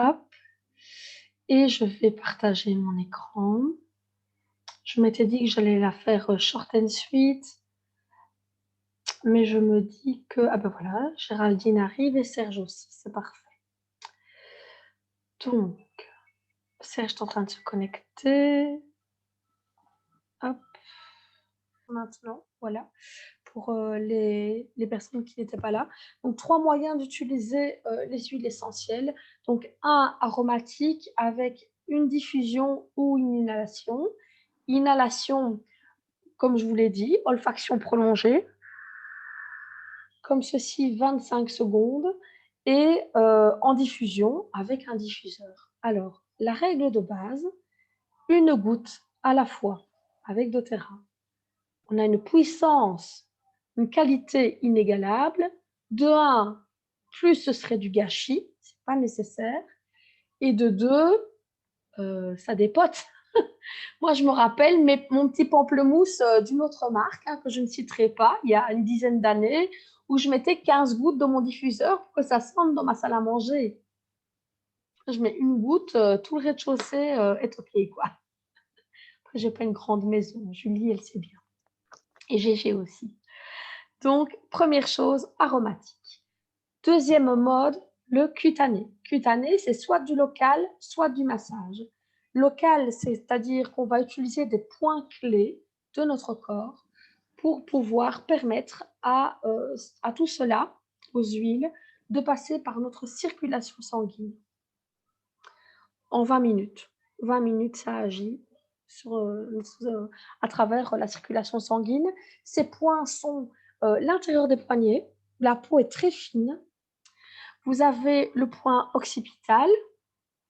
Hop, et je vais partager mon écran. Je m'étais dit que j'allais la faire, short and sweet, mais je me dis que ah ben voilà, Géraldine arrive et Serge aussi, c'est parfait. Donc, Serge est en train de se connecter. Hop, maintenant, voilà, pour, les personnes qui n'étaient pas là. Donc 3 moyens d'utiliser, les huiles essentielles. Donc un aromatique avec une diffusion ou une inhalation. Inhalation, comme je vous l'ai dit, olfaction prolongée, comme ceci 25 secondes et en diffusion avec un diffuseur. Alors, la règle de base, une goutte à la fois avec doTERRA. On a une puissance, une qualité inégalable. De un, plus ce serait du gâchis, c'est pas nécessaire. Et de deux, ça dépote. Moi, je me rappelle mon petit pamplemousse d'une autre marque, hein, que je ne citerai pas, il y a une dizaine d'années, où je mettais 15 gouttes dans mon diffuseur pour que ça sente dans ma salle à manger. Je mets une goutte, tout le rez-de-chaussée est OK, quoi. Après, j'ai pas une grande maison. Julie, elle sait bien. Et Gégé aussi. Donc, première chose, aromatique. Deuxième mode, le cutané. Cutané, c'est soit du local, soit du massage. Local, c'est-à-dire qu'on va utiliser des points clés de notre corps pour pouvoir permettre à tout cela, aux huiles, de passer par notre circulation sanguine en 20 minutes. 20 minutes, ça agit à travers la circulation sanguine. Ces points sont l'intérieur des poignets, la peau est très fine. Vous avez le point occipital.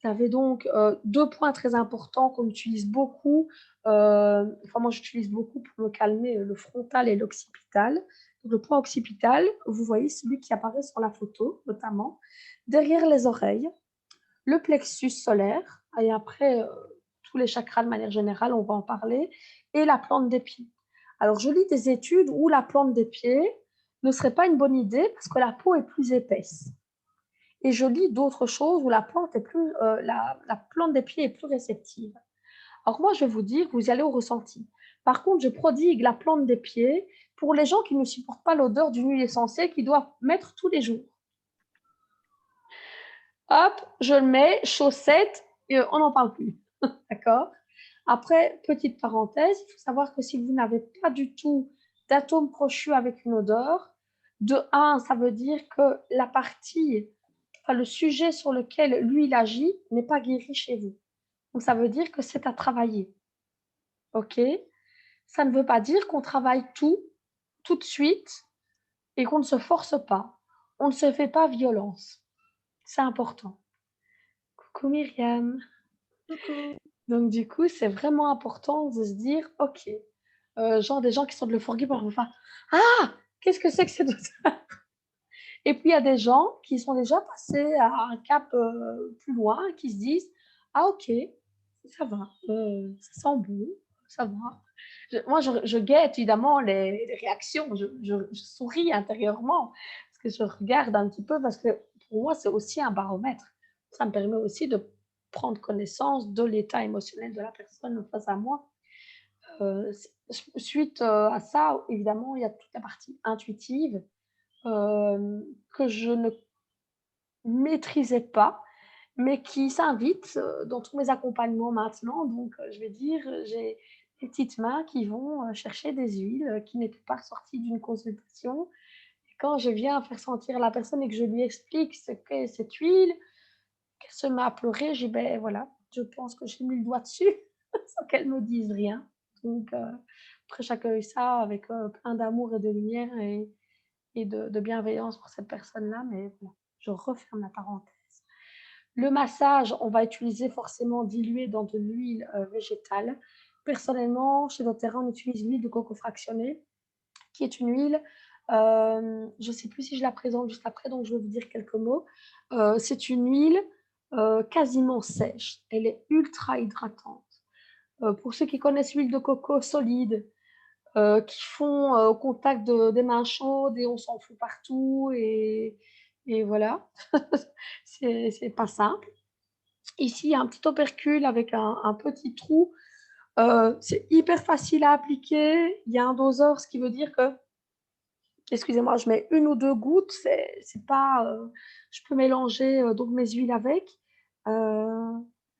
Vous avez donc deux points très importants qu'on utilise beaucoup. Enfin, moi, j'utilise beaucoup pour me calmer le frontal et l'occipital. Donc, le point occipital, vous voyez celui qui apparaît sur la photo, notamment, derrière les oreilles, le plexus solaire, et après, tous les chakras de manière générale, on va en parler, et la plante des pieds. Alors, je lis des études où la plante des pieds ne serait pas une bonne idée parce que la peau est plus épaisse. Et je lis d'autres choses où la plante des pieds est plus réceptive. Alors moi, je vais vous dire, vous y allez au ressenti. Par contre, je prodigue la plante des pieds pour les gens qui ne supportent pas l'odeur d'une huile essentielle qu'ils doivent mettre tous les jours. Hop, je le mets, chaussettes, et on n'en parle plus. D'accord? Après, petite parenthèse, il faut savoir que si vous n'avez pas du tout d'atome crochu avec une odeur, de un, ça veut dire que la partie, enfin, le sujet sur lequel l'huile agit n'est pas guéri chez vous. Donc, ça veut dire que c'est à travailler. OK? Ça ne veut pas dire qu'on travaille tout de suite et qu'on ne se force pas. On ne se fait pas violence. C'est important. Coucou Myriam. Coucou. Donc, du coup, c'est vraiment important de se dire, OK, genre des gens qui sont de l'euphorie pour enfin, ah, qu'est-ce que c'est que cette odeur? Et puis, il y a des gens qui sont déjà passés à un cap plus loin, qui se disent, ah, OK, ça va, ça sent bon, ça va. Moi, je guette évidemment les réactions, je souris intérieurement, parce que je regarde un petit peu, parce que pour moi, c'est aussi un baromètre. Ça me permet aussi de prendre connaissance de l'état émotionnel de la personne face à moi. Suite à ça, évidemment, il y a toute la partie intuitive que je ne maîtrisais pas, mais qui s'invite dans tous mes accompagnements maintenant. Donc, je vais dire, j'ai des petites mains qui vont chercher des huiles qui n'étaient pas ressorties d'une consultation. Et quand je viens faire sentir à la personne et que je lui explique ce qu'est cette huile, qu'elle se met à pleurer, je dis ben voilà, je pense que j'ai mis le doigt dessus sans qu'elle me dise rien. Donc, après, j'accueille ça avec plein d'amour et de lumière et de bienveillance pour cette personne-là. Mais bon, je referme la parenthèse. Le massage, on va utiliser forcément dilué dans de l'huile végétale. Personnellement, chez doTERRA, on utilise l'huile de coco fractionnée, qui est une huile, je ne sais plus si je la présente juste après, donc je vais vous dire quelques mots. C'est une huile quasiment sèche. Elle est ultra hydratante. Pour ceux qui connaissent l'huile de coco solide, qui font au contact des mains chaudes et on s'en fout partout et voilà, c'est pas simple. Ici, il y a un petit opercule avec un petit trou. C'est hyper facile à appliquer. Il y a un doseur, ce qui veut dire que, excusez-moi, je mets 1 ou 2 gouttes. C'est pas, je peux mélanger donc mes huiles avec. Euh,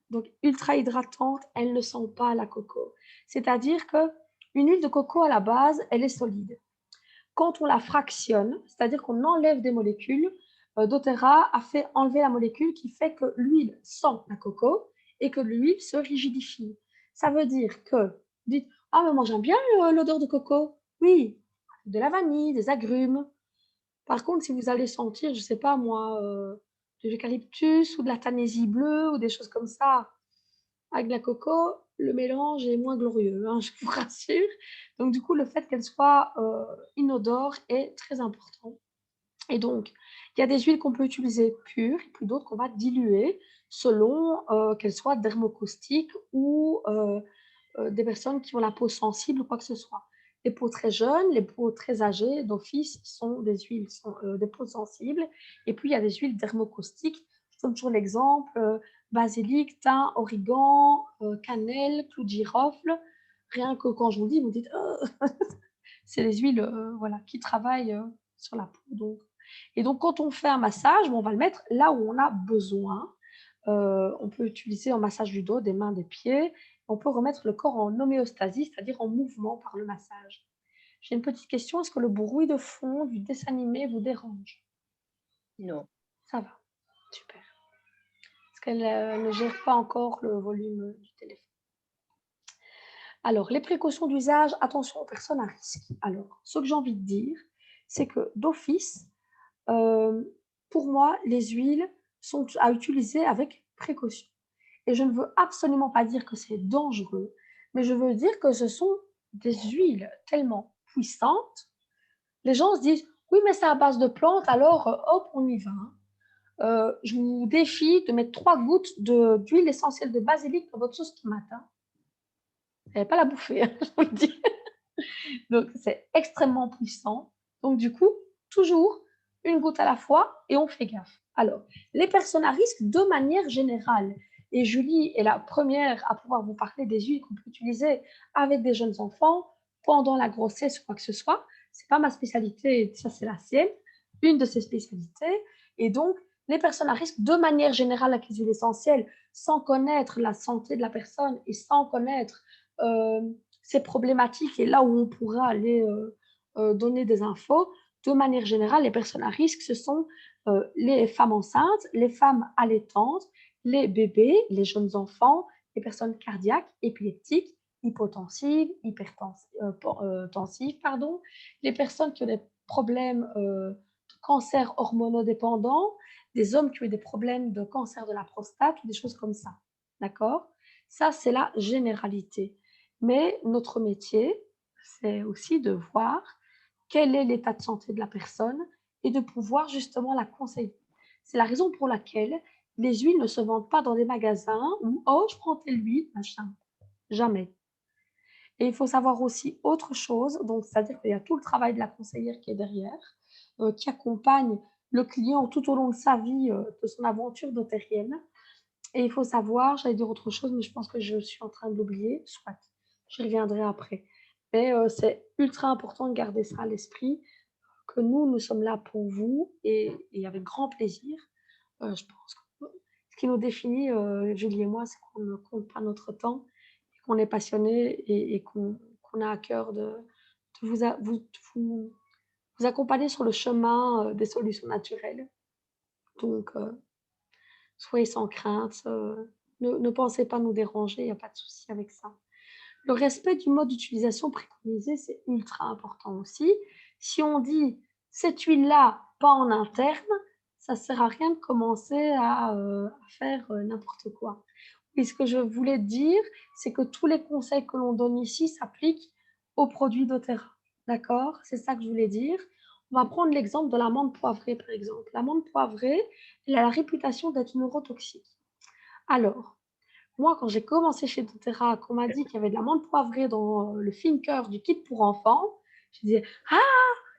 donc ultra hydratante, elle ne sent pas la coco. C'est-à-dire que une huile de coco à la base, elle est solide. Quand on la fractionne, c'est-à-dire qu'on enlève des molécules, doTERRA a fait enlever la molécule qui fait que l'huile sent la coco et que l'huile se rigidifie. Ça veut dire que, vous dites, ah mais moi j'aime bien l'odeur de coco. Oui, de la vanille, des agrumes. Par contre, si vous allez sentir, je ne sais pas moi, de l'eucalyptus ou de la tanésie bleue ou des choses comme ça, avec de la coco, le mélange est moins glorieux, hein, je vous rassure. Donc du coup, le fait qu'elle soit inodore est très important. Et donc, il y a des huiles qu'on peut utiliser pures, et puis d'autres qu'on va diluer selon qu'elles soient dermocaustiques ou des personnes qui ont la peau sensible ou quoi que ce soit. Les peaux très jeunes, les peaux très âgées, d'office, sont des huiles, sont des peaux sensibles. Et puis, il y a des huiles dermocaustiques. Je donne toujours l'exemple basilic, thym, origan, cannelle, clou de girofle. Rien que quand je vous le dis, vous dites c'est les huiles voilà, qui travaillent sur la peau. Donc. Et donc, quand on fait un massage, on va le mettre là où on a besoin. On peut utiliser en massage du dos, des mains, des pieds. On peut remettre le corps en homéostasie, c'est-à-dire en mouvement par le massage. J'ai une petite question. Est-ce que le bruit de fond du dessin animé vous dérange? Non. Ça va. Super. Parce qu'elle ne gère pas encore le volume du téléphone. Alors, les précautions d'usage, attention aux personnes à risque. Alors, ce que j'ai envie de dire, c'est que d'office, pour moi, les huiles sont à utiliser avec précaution. Et je ne veux absolument pas dire que c'est dangereux, mais je veux dire que ce sont des huiles tellement puissantes. Les gens se disent, oui, mais c'est à base de plantes, alors hop, on y va. Je vous défie de mettre 3 gouttes d'huile essentielle de basilic dans votre sauce tomate. Hein. Vous n'allez pas la bouffer, hein, je vous le dis. Donc, c'est extrêmement puissant. Donc, du coup, toujours une goutte à la fois et on fait gaffe. Alors, les personnes à risque, de manière générale, et Julie est la première à pouvoir vous parler des huiles qu'on peut utiliser avec des jeunes enfants pendant la grossesse ou quoi que ce soit. Ce n'est pas ma spécialité, ça c'est la sienne, une de ses spécialités. Et donc, les personnes à risque, de manière générale, avec les huiles essentielles, sans connaître la santé de la personne et sans connaître ces problématiques et là où on pourra aller donner des infos, de manière générale, les personnes à risque, ce sont les femmes enceintes, les femmes allaitantes, les bébés, les jeunes enfants, les personnes cardiaques, épileptiques, hypotensives, hypertensives, pardon, les personnes qui ont des problèmes de cancer hormonodépendant, des hommes qui ont des problèmes de cancer de la prostate ou des choses comme ça. D'accord? Ça, c'est la généralité. Mais notre métier, c'est aussi de voir quel est l'état de santé de la personne et de pouvoir justement la conseiller. C'est la raison pour laquelle les huiles ne se vendent pas dans des magasins où oh, je prends telle huile, machin. Jamais. Et il faut savoir aussi autre chose, donc c'est-à-dire qu'il y a tout le travail de la conseillère qui est derrière, qui accompagne le client tout au long de sa vie, de son aventure dotérienne. Et il faut savoir, j'allais dire autre chose, mais je pense que je suis en train de l'oublier, soit, j'y reviendrai après. Mais c'est ultra important de garder ça à l'esprit, que nous sommes là pour vous et avec grand plaisir. Je pense que ce qui nous définit, Julie et moi, c'est qu'on ne compte pas notre temps, qu'on est passionné et qu'on a à cœur de vous, vous accompagner sur le chemin des solutions naturelles. Donc, soyez sans crainte, ne pensez pas nous déranger, il n'y a pas de souci avec ça. Le respect du mode d'utilisation préconisé, c'est ultra important aussi. Si on dit cette huile-là, pas en interne, ça ne sert à rien de commencer à faire n'importe quoi. Et ce que je voulais dire, c'est que tous les conseils que l'on donne ici s'appliquent aux produits doTERRA. D'accord? C'est ça que je voulais dire. On va prendre l'exemple de l'amande poivrée, par exemple. L'amande poivrée, elle a la réputation d'être neurotoxique. Alors, moi, quand j'ai commencé chez doTERRA, qu'on m'a dit qu'il y avait de l'amande poivrée dans le Finker du kit pour enfants, je disais ah,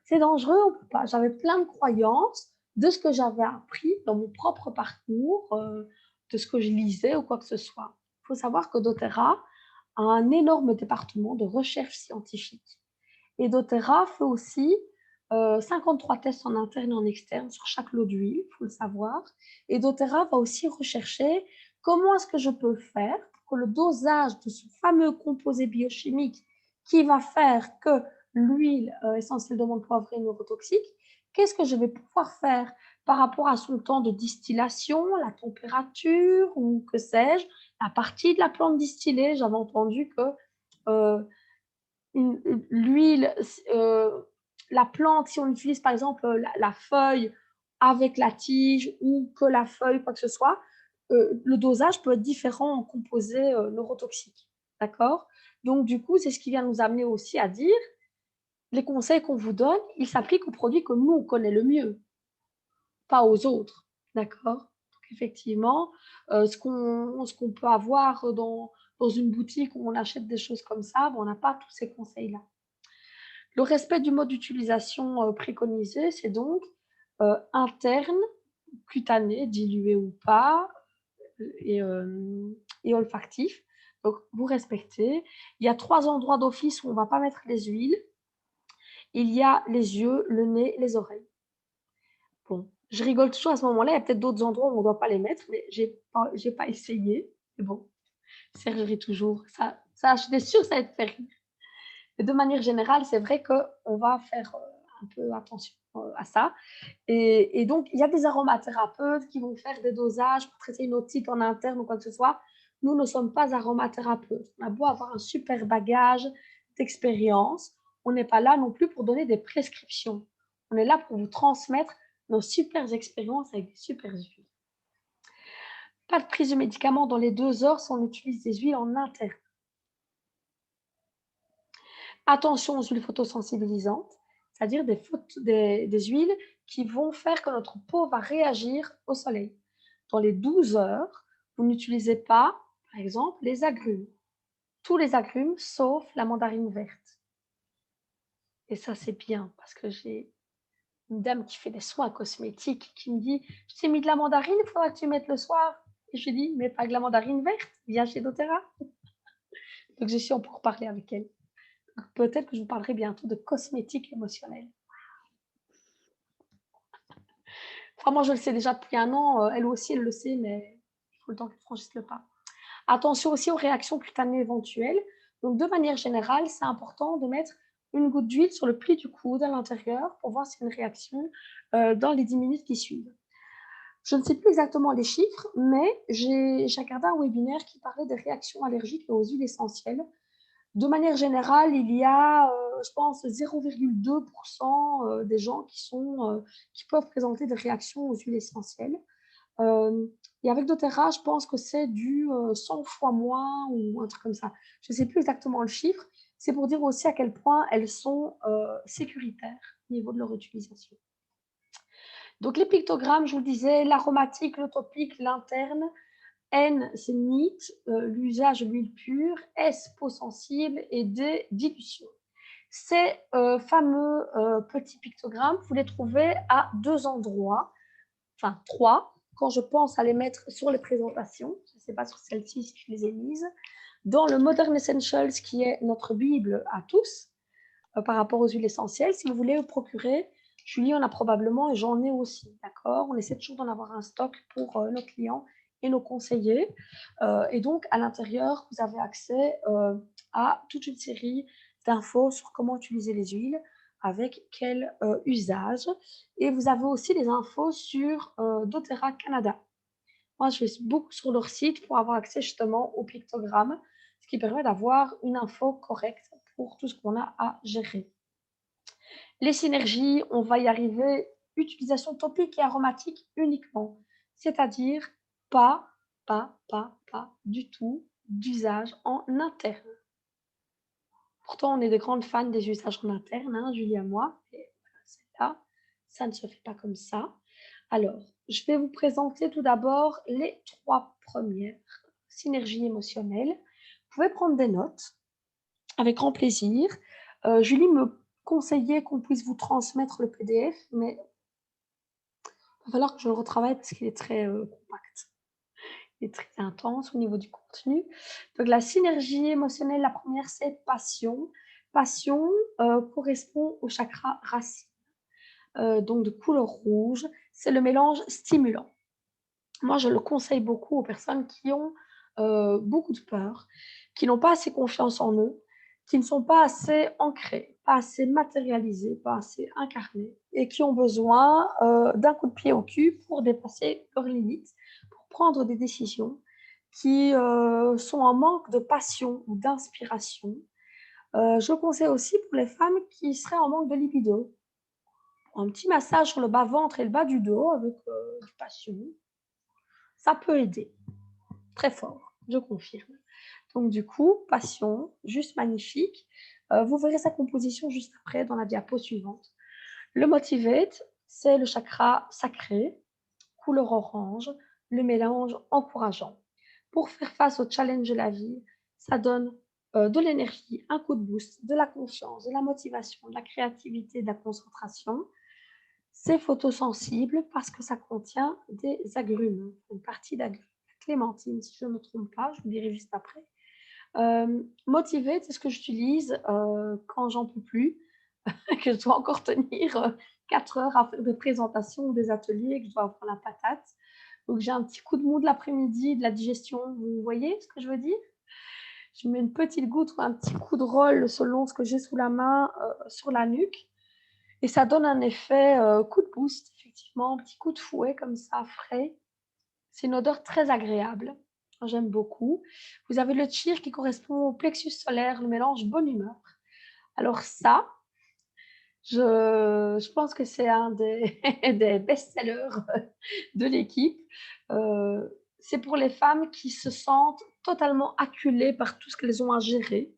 c'est dangereux, on peut pas. J'avais plein de croyances de ce que j'avais appris dans mon propre parcours de ce que je lisais ou quoi que ce soit. Il faut savoir que doTERRA a un énorme département de recherche scientifique. Et doTERRA fait aussi 53 tests en interne et en externe sur chaque lot d'huile, il faut le savoir. Et doTERRA va aussi rechercher comment est-ce que je peux faire pour que le dosage de ce fameux composé biochimique qui va faire que l'huile essentielle de menthe poivrée est neurotoxique, qu'est-ce que je vais pouvoir faire par rapport à son temps de distillation, la température ou que sais-je, la partie de la plante distillée. J'avais entendu que euh, l'huile, la plante, si on utilise par exemple la feuille avec la tige ou que la feuille, quoi que ce soit, le dosage peut être différent en composés neurotoxiques. D'accord? Donc, du coup, c'est ce qui vient nous amener aussi à dire les conseils qu'on vous donne, ils s'appliquent aux produits que nous, on connaît le mieux, pas aux autres. D'accord? Donc, effectivement, ce qu'on peut avoir dans une boutique où on achète des choses comme ça, bon, on n'a pas tous ces conseils-là. Le respect du mode d'utilisation préconisé, c'est donc interne, cutané, dilué ou pas, et, et olfactif. Donc, vous respectez. Il y a 3 endroits d'office où on ne va pas mettre les huiles. Il y a les yeux, le nez, les oreilles. Bon, je rigole toujours à ce moment-là. Il y a peut-être d'autres endroits où on ne doit pas les mettre, mais je n'ai pas essayé. Mais bon, ça rirait toujours. Ça, je suis sûre que ça va te faire rire. Et de manière générale, c'est vrai qu'on va faire un peu attention à ça. Et donc, il y a des aromathérapeutes qui vont faire des dosages pour traiter une otite en interne ou quoi que ce soit. Nous ne sommes pas aromathérapeutes. On a beau avoir un super bagage d'expérience, on n'est pas là non plus pour donner des prescriptions. On est là pour vous transmettre nos super expériences avec des super huiles. Pas de prise de médicaments dans les 2 heures si on utilise des huiles en interne. Attention aux huiles photosensibilisantes, c'est-à-dire des huiles qui vont faire que notre peau va réagir au soleil. Dans les 12 heures, vous n'utilisez pas, par exemple, les agrumes. Tous les agrumes, sauf la mandarine verte. Et ça, c'est bien, parce que j'ai une dame qui fait des soins cosmétiques qui me dit « Je t'ai mis de la mandarine, il faudra que tu mettes le soir. » Et je lui dis « Mais pas de la mandarine verte, viens chez doTERRA. » Donc, je suis en pourparlers avec elle. Peut-être que je vous parlerai bientôt de cosmétiques émotionnels. Enfin, moi, je le sais déjà depuis un an. Elle aussi, elle le sait, mais il faut le temps qu'elle franchisse le pas. Attention aussi aux réactions cutanées éventuelles. Donc, de manière générale, c'est important de mettre une goutte d'huile sur le pli du coude à l'intérieur pour voir s'il y a une réaction dans les 10 minutes qui suivent. Je ne sais plus exactement les chiffres, mais j'ai regardé un webinaire qui parlait des réactions allergiques aux huiles essentielles. De manière générale, il y a, je pense, 0,2% des gens qui peuvent présenter des réactions aux huiles essentielles. Et avec doTERRA, je pense que c'est du 100 fois moins ou un truc comme ça. Je ne sais plus exactement le chiffre. C'est pour dire aussi à quel point elles sont sécuritaires au niveau de leur utilisation. Donc les pictogrammes, je vous le disais, l'aromatique, le topique, l'interne. N, c'est NEAT, l'usage de l'huile pure. S, peau sensible. Et D, dilution. Ces fameux petits pictogrammes, vous les trouvez à 2 endroits, enfin 3, quand je pense à les mettre sur les présentations. Je ne sais pas sur celle-ci si je les ai mises. Dans le Modern Essentials, qui est notre Bible à tous, par rapport aux huiles essentielles, si vous voulez vous procurer, Julie en a probablement et j'en ai aussi, d'accord? On essaie toujours d'en avoir un stock pour nos clients et nos conseillers. Et donc, à l'intérieur, vous avez accès à toute une série d'infos sur comment utiliser les huiles, avec quel usage. Et vous avez aussi des infos sur doTERRA Canada. Moi, je vais beaucoup sur leur site pour avoir accès justement aux pictogrammes, ce qui permet d'avoir une info correcte pour tout ce qu'on a à gérer. Les synergies, on va y arriver, utilisation topique et aromatique uniquement, c'est-à-dire pas du tout d'usage en interne. Pourtant, on est des grandes fans des usages en interne, hein, Julie et moi, et celle-là, ça ne se fait pas comme ça. Alors, je vais vous présenter tout d'abord les 3 premières synergies émotionnelles. Vous pouvez prendre des notes avec grand plaisir. Julie me conseillait qu'on puisse vous transmettre le PDF, mais il va falloir que je le retravaille parce qu'il est très compact. est très intense au niveau du contenu. Donc la synergie émotionnelle, la première, c'est passion. Passion, correspond au chakra racine, donc de couleur rouge. C'est le mélange stimulant. Moi, je le conseille beaucoup aux personnes qui ont, beaucoup de peur, qui n'ont pas assez confiance en eux, qui ne sont pas assez ancrés, pas assez matérialisés, pas assez incarnés et qui ont besoin, d'un coup de pied au cul pour dépasser leurs limites, pour prendre des décisions, qui, sont en manque de passion ou d'inspiration. Je conseille aussi pour les femmes qui seraient en manque de libido. Un petit massage sur le bas-ventre et le bas du dos avec, du passion, ça peut aider. Très fort, je confirme. Donc du coup, passion, juste magnifique. Vous verrez sa composition juste après dans la diapo suivante. Le motivate, c'est le chakra sacré, couleur orange, le mélange encourageant. Pour faire face au challenge de la vie, ça donne de l'énergie, un coup de boost, de la confiance, de la motivation, de la créativité, de la concentration. C'est photosensible parce que ça contient des agrumes, une partie d'agrumes. Clémentine, si je ne me trompe pas, je vous dirai juste après. Motivate, c'est ce que j'utilise quand j'en peux plus, que je dois encore tenir 4 heures à faire des présentations ou des ateliers, que je dois avoir la patate. Donc j'ai un petit coup de mou de l'après-midi, de la digestion, vous voyez ce que je veux dire? Je mets une petite goutte ou un petit coup de roll selon ce que j'ai sous la main sur la nuque. Et ça donne un effet coup de boost, effectivement, un petit coup de fouet comme ça, frais. C'est une odeur très agréable. J'aime beaucoup. Vous avez le cheer qui correspond au plexus solaire, le mélange bonne humeur. Alors ça, je pense que c'est un des, des best-sellers de l'équipe. C'est pour les femmes qui se sentent totalement acculées par tout ce qu'elles ont à gérer,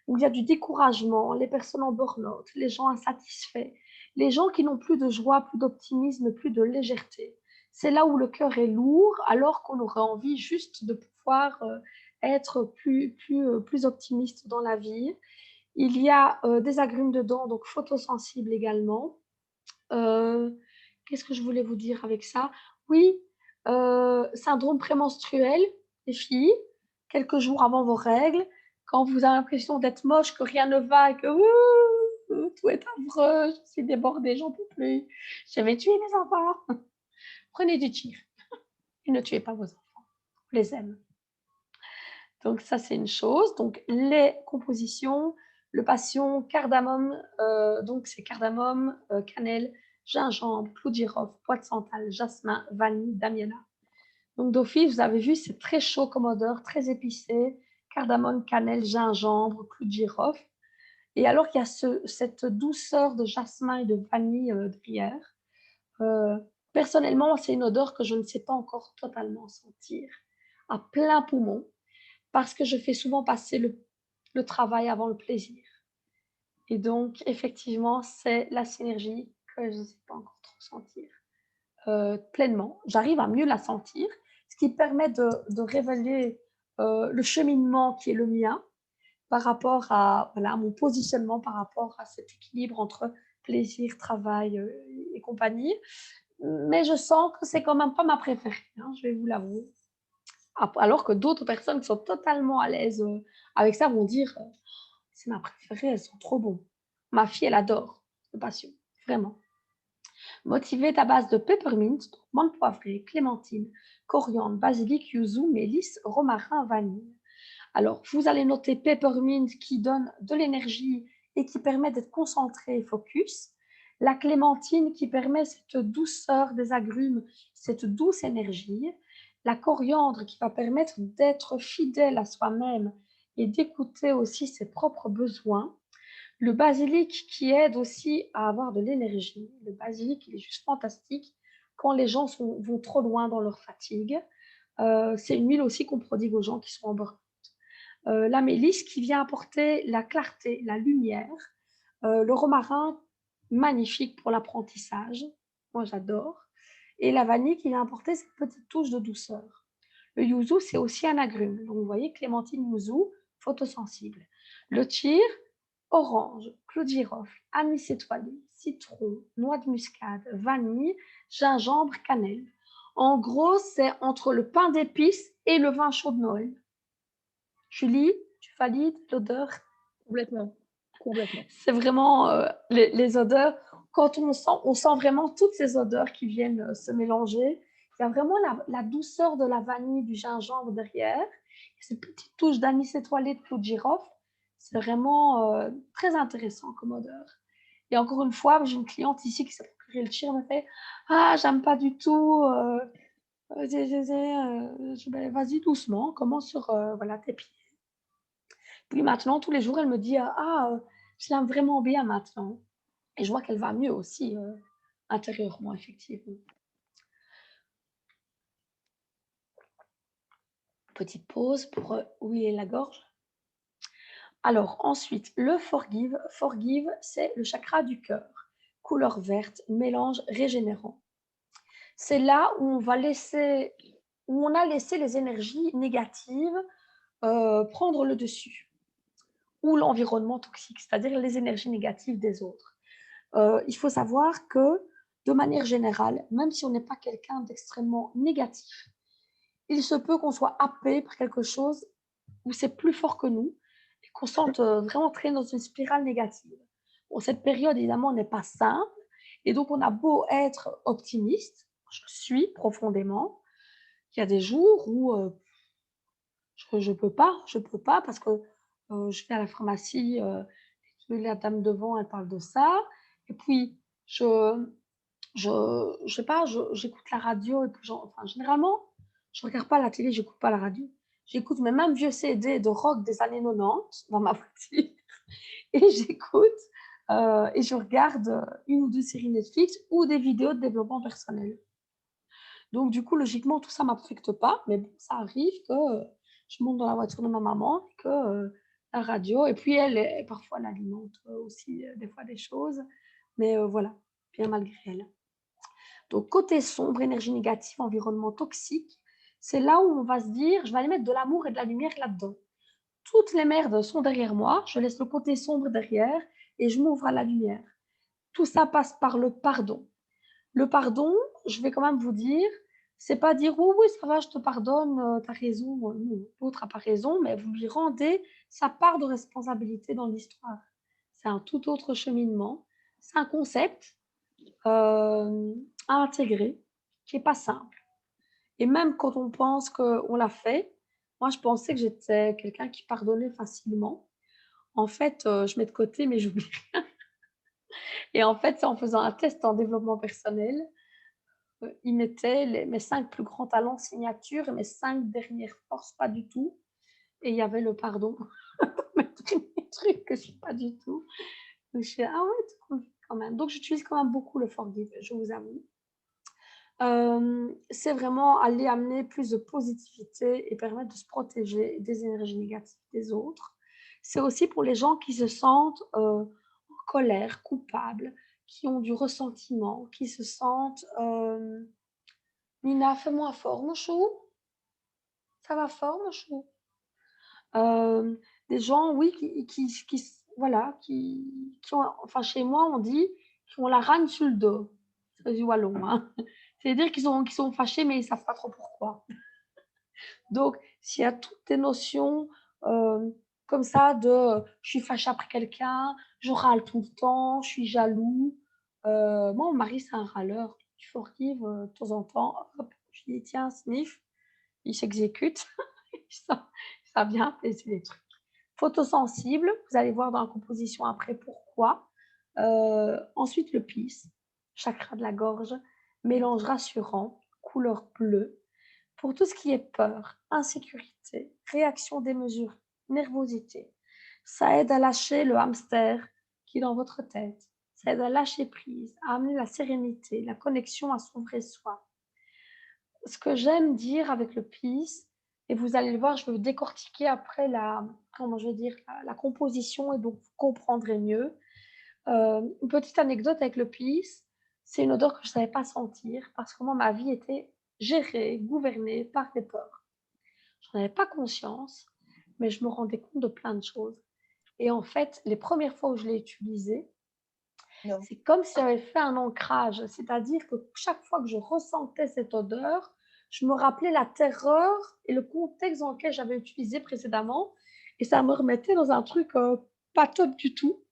où il y a du découragement, les personnes en burn-out, les gens insatisfaits, les gens qui n'ont plus de joie, plus d'optimisme, plus de légèreté. C'est là où le cœur est lourd, alors qu'on aurait envie juste de pouvoir être plus optimiste dans la vie. Il y a des agrumes dedans, donc photosensibles également. Euh, Qu'est-ce que je voulais vous dire avec ça? Oui, syndrome prémenstruel, les filles, quelques jours avant vos règles, quand vous avez l'impression d'être moche, que rien ne va et que tout est affreux, je suis débordée, j'en peux plus, je vais tuer mes enfants. Prenez du tir et ne tuez pas vos enfants, je les aime. Donc ça, c'est une chose. Donc les compositions, le passion, cardamome, donc c'est cardamome, cannelle, gingembre, clou de girofle, pois de santal, jasmin, vanille, damiana. Donc d'office, vous avez vu, c'est très chaud comme odeur, très épicé, cardamome, cannelle, gingembre, clou de girofle. Et alors il y a cette douceur de jasmin et de vanille derrière. Euh, Personnellement, c'est une odeur que je ne sais pas encore totalement sentir à plein poumon parce que je fais souvent passer le travail avant le plaisir. Et donc, effectivement, c'est la synergie que je ne sais pas encore trop sentir pleinement. J'arrive à mieux la sentir, ce qui permet de révéler le cheminement qui est le mien par rapport à, voilà, mon positionnement, par rapport à cet équilibre entre plaisir, travail et compagnie. Mais je sens que c'est quand même pas ma préférée, hein, je vais vous l'avouer. Alors que d'autres personnes qui sont totalement à l'aise avec ça vont dire c'est ma préférée, elles sont trop bonnes. Ma fille, elle adore de passion, vraiment. Motivate à base de peppermint, menthe poivrée, clémentine, coriandre, basilic, yuzu, mélisse, romarin, vanille. Alors, vous allez noter peppermint qui donne de l'énergie et qui permet d'être concentré et focus. La clémentine qui permet cette douceur des agrumes, cette douce énergie. La coriandre qui va permettre d'être fidèle à soi-même et d'écouter aussi ses propres besoins. Le basilic qui aide aussi à avoir de l'énergie. Le basilic, il est juste fantastique quand les gens vont trop loin dans leur fatigue. C'est une huile aussi qu'on prodigue aux gens qui sont en burn. La mélisse qui vient apporter la clarté, la lumière. Le romarin, magnifique pour l'apprentissage. Moi, j'adore. Et la vanille qui vient apporter cette petite touche de douceur. Le yuzu, c'est aussi un agrume. Donc, vous voyez, clémentine, yuzu, photosensible. Le thyr, orange, clou de girofle, anis étoilé, citron, noix de muscade, vanille, gingembre, cannelle. En gros, c'est entre le pain d'épices et le vin chaud de Noël. Julie, tu valides l'odeur? Complètement, complètement. C'est vraiment, les odeurs. Quand on sent vraiment toutes ces odeurs qui viennent, se mélanger. Il y a vraiment la douceur de la vanille, du gingembre derrière, et cette petite touche d'anis étoilé, de clou de girofle. C'est vraiment, très intéressant comme odeur. Et encore une fois, j'ai une cliente ici qui s'est procuré le tchir, elle me fait: «Ah, j'aime pas du tout, je «Ben, vas-y doucement, commence sur, voilà, tes pieds». Puis maintenant, tous les jours, elle me dit: «Ah, je l'aime vraiment bien maintenant». Et je vois qu'elle va mieux aussi, intérieurement, effectivement. Petite pause pour, ouiller la gorge. Alors ensuite, le forgive. Forgive, c'est le chakra du cœur, couleur verte, mélange régénérant. C'est là où on a laissé les énergies négatives, prendre le dessus, ou l'environnement toxique, c'est-à-dire les énergies négatives des autres. Il faut savoir que, de manière générale, même si on n'est pas quelqu'un d'extrêmement négatif, il se peut qu'on soit happé par quelque chose où c'est plus fort que nous et qu'on sente, vraiment traîner dans une spirale négative. Bon, cette période, évidemment, n'est pas simple et donc on a beau être optimiste, je le suis profondément, il y a des jours où, je peux pas parce que, je vais à la pharmacie, la dame devant, elle parle de ça et puis je je sais pas, j'écoute la radio et puis enfin, généralement, je regarde pas la télé, j'écoute pas la radio. J'écoute mes mêmes vieux CD de rock des années 90 dans ma voiture et j'écoute, et je regarde, 1 ou 2 séries Netflix ou des vidéos de développement personnel. Donc du coup, logiquement, tout ça m'affecte pas, mais bon, ça arrive que, je monte dans la voiture de ma maman et que, la radio et puis elle parfois elle alimente, aussi, des fois des choses, mais voilà, bien malgré elle. Donc côté sombre, énergie négative, environnement toxique, c'est là où on va se dire: «Je vais aller mettre de l'amour et de la lumière là-dedans». Toutes les merdes sont derrière moi, je laisse le côté sombre derrière et je m'ouvre à la lumière. Tout ça passe par le pardon. Le pardon, je vais quand même vous dire, c'est pas dire: «Oui, oui, ça va, je te pardonne, tu raison, non, l'autre a pas raison», mais vous lui rendez sa part de responsabilité dans l'histoire. C'est un tout autre cheminement. C'est un concept, à intégrer, qui est pas simple et même quand on pense qu'on l'a fait, moi je pensais que j'étais quelqu'un qui pardonnait facilement. En fait, je mets de côté mais j'oublie et en fait, c'est en faisant un test en développement personnel. Il mettait mes 5 plus grands talents signature et mes 5 dernières forces pas du tout et il y avait le pardon, mes derniers trucs que je suis pas du tout. Donc je fais: «Ah ouais, tu trouves quand même». Donc j'utilise quand même beaucoup le forgive, je vous avoue. C'est vraiment aller amener plus de positivité et permettre de se protéger des énergies négatives des autres. C'est aussi pour les gens qui se sentent, en colère, coupables, qui ont du ressentiment, qui se sentent, Nina, fais-moi fort mon chou, ça va fort mon chou? Hem, des gens, oui, qui s voilà, qui ont enfin chez moi on dit: «Qui ont la râne sur le dos». C'est du wallon, hein. C'est-à-dire qu'ils sont fâchés, mais ils savent pas trop pourquoi. Donc s'il y a toutes tes notions, comme ça de, je suis fâchée après quelqu'un, je râle tout le temps, je suis jaloux. Moi mon mari c'est un râleur, je forgive, de temps en temps, hop, je lui dis: «Tiens sniff», il s'exécute, ça vient apaiser les trucs. Photosensible, vous allez voir dans la composition après pourquoi. Ensuite le pisse, chakra de la gorge, mélange rassurant, couleur bleue. Pour tout ce qui est peur, insécurité, réaction démesurée, nervosité, ça aide à lâcher le hamster qui est dans votre tête. Ça aide à lâcher prise, à amener la sérénité, la connexion à son vrai soi. Ce que j'aime dire avec le peace, et vous allez le voir, je vais vous décortiquer après comment je vais dire, la composition et donc vous comprendrez mieux. Une petite anecdote avec le peace, c'est une odeur que je ne savais pas sentir parce que moi, ma vie était gérée, gouvernée par des peurs. J'en avais pas conscience, mais je me rendais compte de plein de choses et en fait, les premières fois où je l'ai utilisé, Non. C'est comme si j'avais fait un ancrage, c'est-à-dire que chaque fois que je ressentais cette odeur, je me rappelais la terreur et le contexte dans lequel j'avais utilisé précédemment et ça me remettait dans un truc, pas top du tout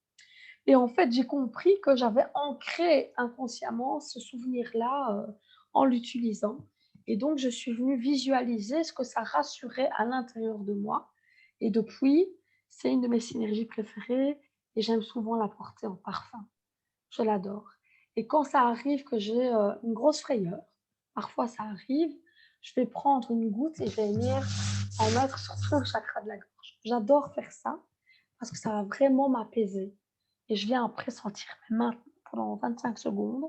et en fait, j'ai compris que j'avais ancré inconsciemment ce souvenir-là, en l'utilisant et donc je suis venue visualiser ce que ça rassurait à l'intérieur de moi et depuis, c'est une de mes synergies préférées et j'aime souvent la porter en parfum. Je l'adore et quand ça arrive que j'ai, une grosse frayeur, parfois ça arrive, je vais prendre une goutte et je vais venir en mettre sur tout le chakra de la gorge. J'adore faire ça parce que ça va vraiment m'apaiser et je viens après sentir mes mains pendant 25 secondes,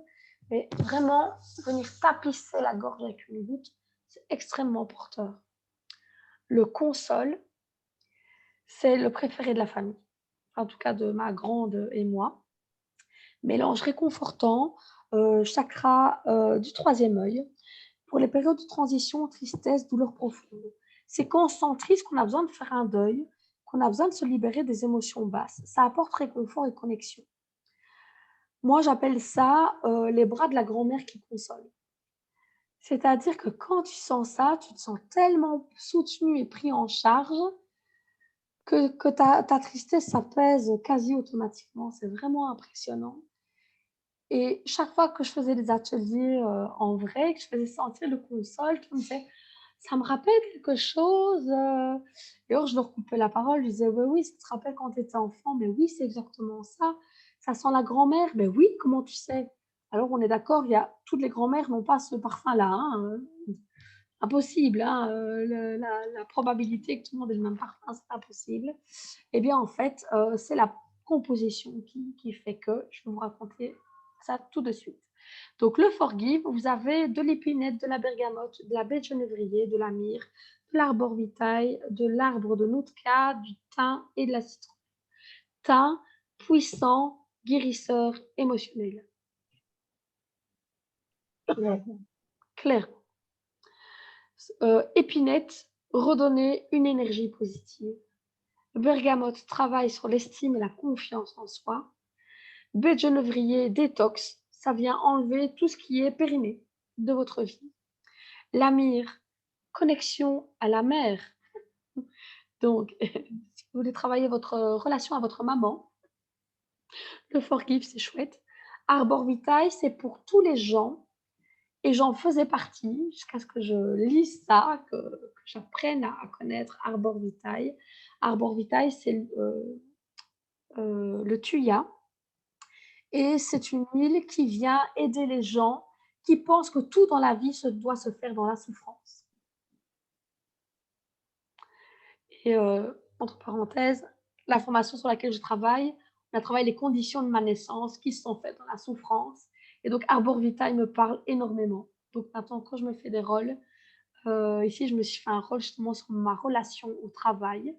mais vraiment venir tapisser la gorge avec une goutte, c'est extrêmement porteur. Le console, c'est le préféré de la famille, en tout cas de ma grande et moi. Mélange réconfortant, chakra, du troisième œil, pour les périodes de transition, tristesse, douleur profonde. C'est quand on se sent triste, qu'on a besoin de faire un deuil, qu'on a besoin de se libérer des émotions basses. Ça apporte réconfort et connexion. Moi, j'appelle ça, les bras de la grand-mère qui consolent. C'est-à-dire que quand tu sens ça, tu te sens tellement soutenu et pris en charge que ta tristesse s'apaise quasi automatiquement. C'est vraiment impressionnant. Et chaque fois que je faisais des ateliers, en vrai, que je faisais sentir le console, tout me disait: «Ça me rappelle quelque chose», et alors je leur coupais la parole, je disais: «Ouais, oui, ça te rappelle quand tu étais enfant?» «Mais oui, c'est exactement ça». «Ça sent la grand-mère?» «Mais oui, comment tu sais?» Alors on est d'accord, il y a toutes les grand-mères n'ont pas ce parfum-là, hein, impossible, hein, la probabilité que tout le monde ait le même parfum, c'est impossible. Eh bien, en fait, c'est la composition qui fait que je vais vous raconter ça tout de suite. Donc le forgive, vous avez de l'épinette, de la bergamote, de la baie de genévrier, de la myrrhe, de l'arbre vitae, de l'arbre de Nootka, du thym et de la citron. Thym, puissant, guérisseur émotionnel. D'accord. Clairement. Épinette, redonner une énergie positive. Bergamote travaille sur l'estime et la confiance en soi. Baie de genévrier, détox, ça vient enlever tout ce qui est périmé de votre vie. La myrrhe, connexion à la mer. Donc, si vous voulez travailler votre relation à votre maman, le forgive, c'est chouette. Arbor Vitae, c'est pour tous les gens, et j'en faisais partie jusqu'à ce que je lise ça, que j'apprenne à connaître Arbor Vitae. Arbor Vitae, c'est le thuya, et c'est une huile qui vient aider les gens qui pensent que tout dans la vie doit se faire dans la souffrance. Et entre parenthèses, la formation sur laquelle je travaille, on a travaillé les conditions de ma naissance qui se sont faites dans la souffrance. Et donc Arbor Vitae me parle énormément. Donc maintenant, quand je me fais des rôles, ici, je me suis fait un rôle justement sur ma relation au travail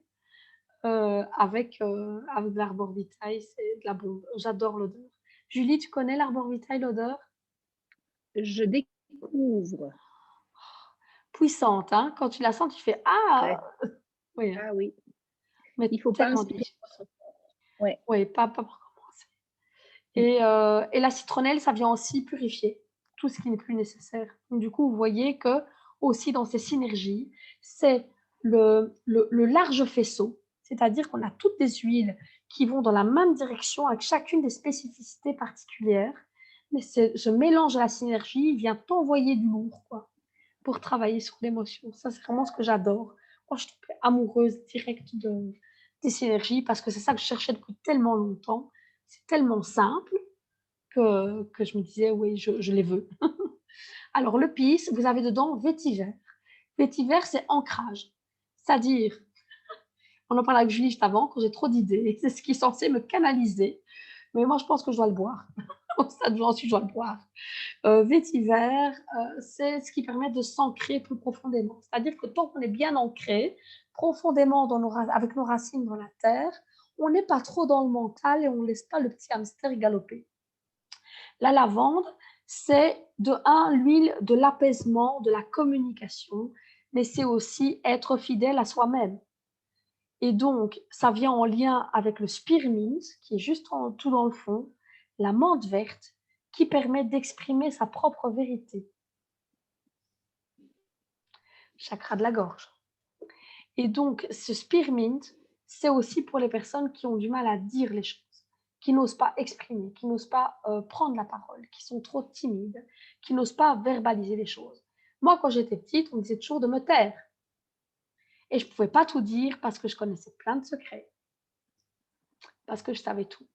avec de l'Arbor Vitae, c'est de la bombe. J'adore l'odeur. Julie, tu connais l'Arbor Vitae, l'odeur? Je découvre. Puissante, hein? Quand tu la sens, tu fais: Ouais. «Ah!» oui, hein, Ah oui, mais il faut pas tellement inspirer délicieuse. votre corps. Ouais. Oui, pas pour commencer. Mmh. Et la citronnelle, ça vient aussi purifier tout ce qui n'est plus nécessaire. Donc du coup, vous voyez que aussi dans ces synergies, c'est le large faisceau, c'est-à-dire qu'on a toutes des huiles qui vont dans la même direction avec chacune des spécificités particulières, mais c'est ce mélange à la synergie vient t'envoyer du lourd, quoi, pour travailler sur l'émotion. Ça, c'est vraiment ce que j'adore. Moi, je suis tombée amoureuse directe des synergies parce que c'est ça que je cherchais depuis tellement longtemps. C'est tellement simple que je me disais: «Oui, je les veux». Alors le pis, vous avez dedans vétiver. Vétiver, c'est ancrage. C'est-à-dire, on en parlait avec Julie juste avant, quand j'ai trop d'idées, c'est ce qui est censé me canaliser, mais moi je pense que je dois le boire. Au stade où j'en suis, je dois le boire. Vétiver, c'est ce qui permet de s'ancrer plus profondément. C'est-à-dire que tant qu'on est bien ancré, profondément dans avec nos racines dans la terre, on n'est pas trop dans le mental et on ne laisse pas le petit hamster galoper. La lavande, c'est de un l'huile de l'apaisement, de la communication, mais c'est aussi être fidèle à soi-même. Et donc, ça vient en lien avec le spearmint, qui est juste en tout dans le fond, la menthe verte qui permet d'exprimer sa propre vérité. Chakra de la gorge. Et donc, ce spearmint, c'est aussi pour les personnes qui ont du mal à dire les choses, qui n'osent pas exprimer, qui n'osent pas prendre la parole, qui sont trop timides, qui n'osent pas verbaliser les choses. Moi, quand j'étais petite, on me disait toujours de me taire. Et je ne pouvais pas tout dire parce que je connaissais plein de secrets, parce que je savais tout.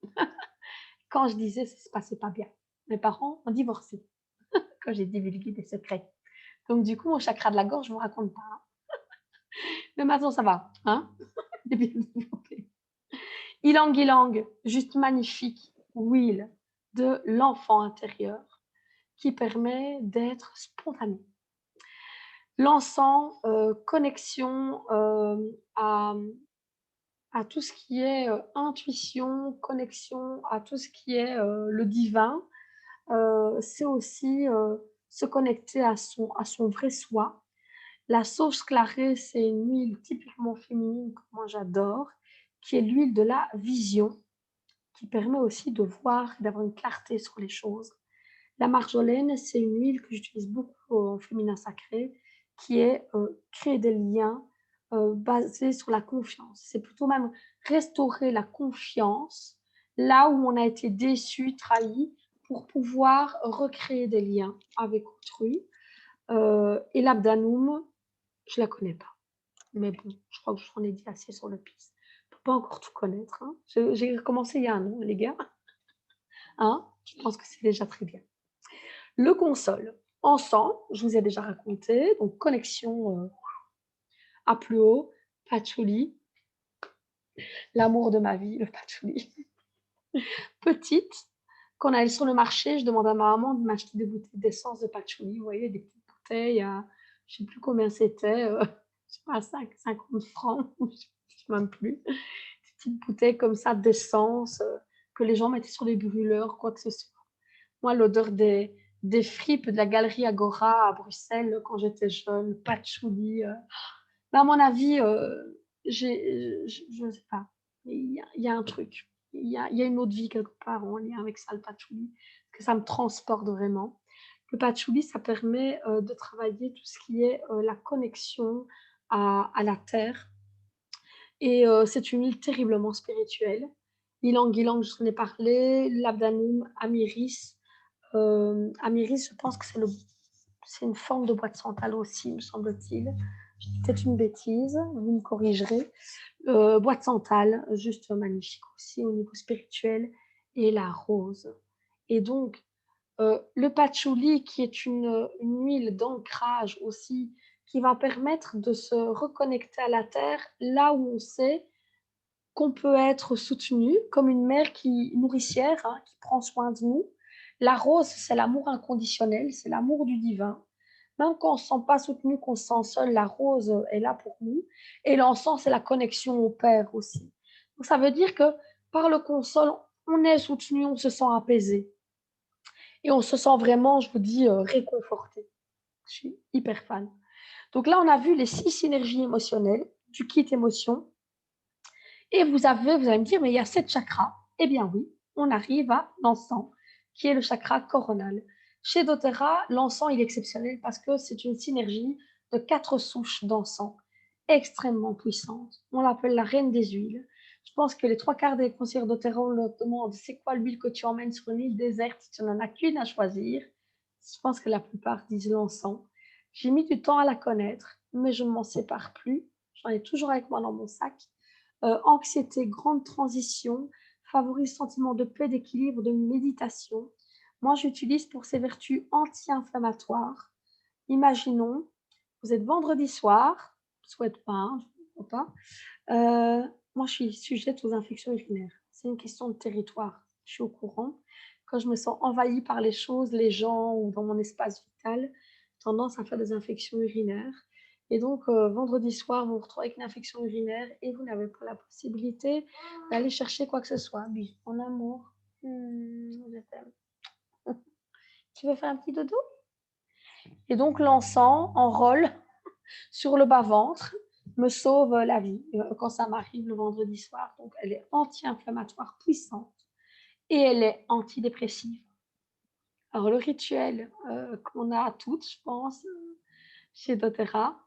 Quand je disais, ça ne se passait pas bien. Mes parents ont divorcé quand j'ai divulgué des secrets. Donc, du coup, mon chakra de la gorge, je ne vous raconte pas. Mais maintenant, ça va. Hein. Ylang Ylang, juste magnifique, huile de l'enfant intérieur qui permet d'être spontané. L'encens, connexion à tout ce qui est intuition, connexion à tout ce qui est le divin. C'est aussi se connecter à son vrai soi. La sauge clarée, c'est une huile typiquement féminine que moi j'adore, qui est l'huile de la vision, qui permet aussi de voir et d'avoir une clarté sur les choses. La marjolaine, c'est une huile que j'utilise beaucoup en féminin sacré, qui est créer des liens basés sur la confiance. C'est plutôt même restaurer la confiance là où on a été déçu, trahi, pour pouvoir recréer des liens avec autrui. Et l'abdanum, je ne la connais pas. Mais bon, je crois que je t'en ai dit assez sur le piste. Je ne peux pas encore tout connaître. Hein. J'ai recommencé il y a un an, les gars. Hein, je pense que c'est déjà très bien. Le console. Encens, je vous ai déjà raconté. Donc, connexion à plus haut. Patchouli. L'amour de ma vie, le patchouli. Petite, quand on allait sur le marché, je demandais à ma maman de m'acheter des bouteilles d'essence de patchouli. Vous voyez, des petites bouteilles à, je ne sais plus combien c'était, je ne sais pas, 50 francs, je ne sais même plus. Des petites bouteilles comme ça d'essence que les gens mettaient sur les brûleurs, quoi que ce soit. Moi, l'odeur des fripes de la galerie Agora à Bruxelles quand j'étais jeune, patchouli. À mon avis, je ne sais pas. Il y a un truc. Il y a une autre vie quelque part en lien avec ça, le patchouli, que ça me transporte vraiment. Le patchouli, ça permet de travailler tout ce qui est la connexion à la terre. Et c'est une île terriblement spirituelle. Ylang Ylang, je t'en ai parlé. Labdanum, Amiris. Amiris, je pense que c'est une forme de bois de santal aussi, me semble-t-il. Je dis peut-être une bêtise, vous me corrigerez. Bois de santal, juste magnifique aussi au niveau spirituel. Et la rose. Et donc, le patchouli, qui est une huile d'ancrage aussi, qui va permettre de se reconnecter à la terre là où on sait qu'on peut être soutenu comme une mère nourricière hein, qui prend soin de nous. La rose, c'est l'amour inconditionnel, c'est l'amour du divin. Même quand on ne se sent pas soutenu, qu'on se sent seul, la rose est là pour nous. Et l'encens, c'est la connexion au Père aussi. Donc, ça veut dire que par le console, on est soutenu, on se sent apaisé. Et on se sent vraiment, je vous dis, réconforté. Je suis hyper fan. Donc là, on a vu les 6 synergies émotionnelles du kit émotion. Et vous allez me dire, mais il y a 7 chakras. Eh bien oui, on arrive à l'encens, qui est le chakra coronal. Chez doTERRA, l'encens il est exceptionnel parce que c'est une synergie de 4 souches d'encens extrêmement puissante. On l'appelle la reine des huiles. Je pense que les 3/4 des conseillers doTERRA, on leur demande c'est quoi l'huile que tu emmènes sur une île déserte si tu n'en as qu'une à choisir. Je pense que la plupart disent l'encens. J'ai mis du temps à la connaître, mais je ne m'en sépare plus. J'en ai toujours avec moi dans mon sac. Anxiété, grande transition, favorise sentiment de paix, d'équilibre, de méditation. Moi, j'utilise pour ses vertus anti-inflammatoires. Imaginons, vous êtes vendredi soir, je ne souhaite pas, hein, je ne souhaite pas. Moi, je suis sujette aux infections urinaires. C'est une question de territoire. Je suis au courant. Quand je me sens envahie par les choses, les gens ou dans mon espace vital, tendance à faire des infections urinaires. Et donc, vendredi soir, vous vous retrouvez avec une infection urinaire et vous n'avez pas la possibilité d'aller chercher quoi que ce soit. Oui, en amour, je t'aime. Tu veux faire un petit dodo? Et donc, l'encens enrôle sur le bas-ventre me sauve la vie quand ça m'arrive le vendredi soir. Donc, elle est anti-inflammatoire puissante. et elle est antidépressive. Alors le rituel, qu'on a toutes, je pense, chez doTERRA,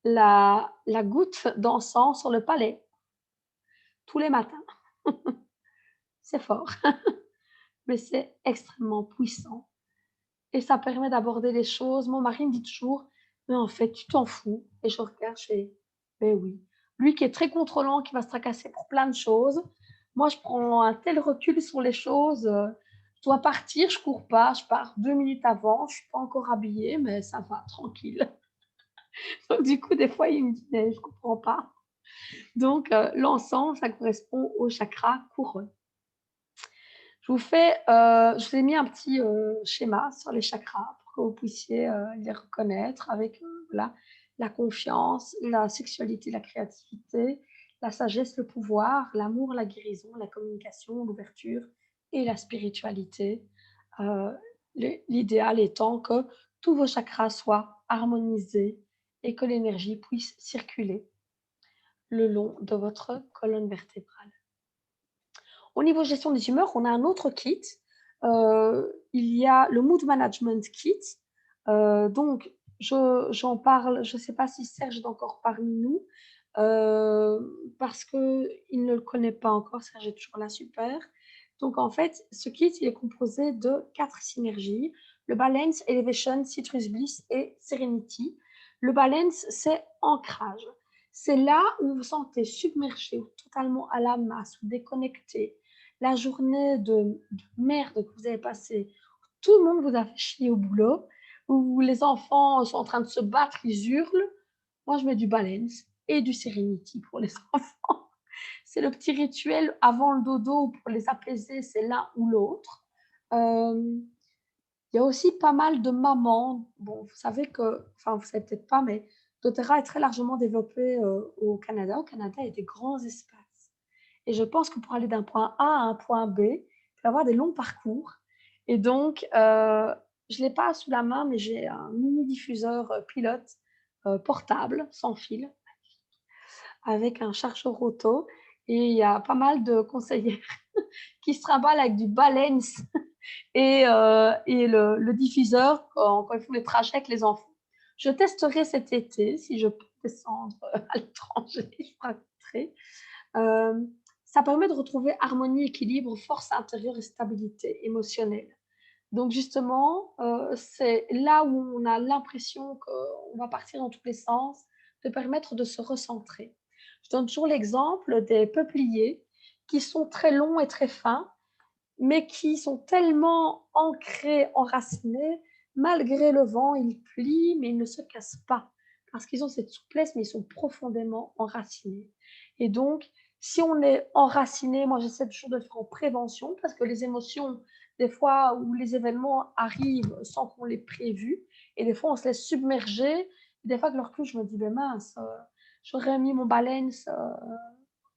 la goutte d'encens sur le palais, tous les matins. C'est fort, mais c'est extrêmement puissant et ça permet d'aborder les choses. Mon mari me dit toujours: «Mais en fait, tu t'en fous» et je regarde, je fais: «Beh oui». Lui qui est très contrôlant, qui va se tracasser pour plein de choses, moi je prends un tel recul sur les choses, je dois partir, je cours pas, je pars 2 minutes avant, je suis pas encore habillée, mais ça va, tranquille. Donc du coup, des fois, il me dit: «Mais je comprends pas». Donc l'encens, ça correspond au chakra couronne. Je vous ai mis un petit, schéma sur les chakras pour que vous puissiez, les reconnaître avec, voilà, la confiance, la sexualité, la créativité, la sagesse, le pouvoir, l'amour, la guérison, la communication, l'ouverture et la spiritualité. Heu, l'idéal étant que tous vos chakras soient harmonisés et que l'énergie puisse circuler le long de votre colonne vertébrale. Au niveau gestion des humeurs, on a un autre kit. Il y a le Mood Management Kit. Donc j'en parle, je ne sais pas si Serge est encore parmi nous, parce qu'il ne le connaît pas encore. Serge est toujours là, super. Donc en fait, ce kit, il est composé de 4 synergies: le Balance, Elevation, Citrus Bliss et Serenity. Le Balance, c'est ancrage. C'est là où vous vous sentez submergé ou totalement à la masse ou déconnecté. La journée de merde que vous avez passée, tout le monde vous a fait chier au boulot, où les enfants sont en train de se battre, ils hurlent. Moi, je mets du Balance et du Serenity pour les enfants. C'est le petit rituel avant le dodo pour les apaiser, c'est l'un ou l'autre. Il y a aussi pas mal de mamans. Bon, vous savez que, enfin, vous savez peut-être pas, mais doTERRA est très largement développé au Canada. Au Canada, il y a des grands espaces. Et je pense que pour aller d'un point A à un point B, il faut avoir des longs parcours. Et donc, je ne l'ai pas sous la main, mais j'ai un mini diffuseur pilote portable, sans fil, avec un chargeur auto. Et il y a pas mal de conseillères qui se trimballent avec du balance et le diffuseur quand ils font les trajets avec les enfants. Je testerai cet été si je peux descendre à l'étranger, je raconterai. Euh, Ça permet de retrouver harmonie, équilibre, force intérieure et stabilité émotionnelle. Donc justement, c'est là où on a l'impression qu'on va partir dans tous les sens, de permettre de se recentrer. Je donne toujours l'exemple des peupliers qui sont très longs et très fins, mais qui sont tellement ancrés, enracinés, malgré le vent, ils plient, mais ils ne se cassent pas, parce qu'ils ont cette souplesse, mais ils sont profondément enracinés. Et donc, si on est enraciné, moi j'essaie toujours de le faire en prévention, parce que les émotions, des fois, où les événements arrivent sans qu'on l'ait prévu, et des fois on se laisse submerger, et des fois que leur recul, je me dis, ben mince, j'aurais mis mon balance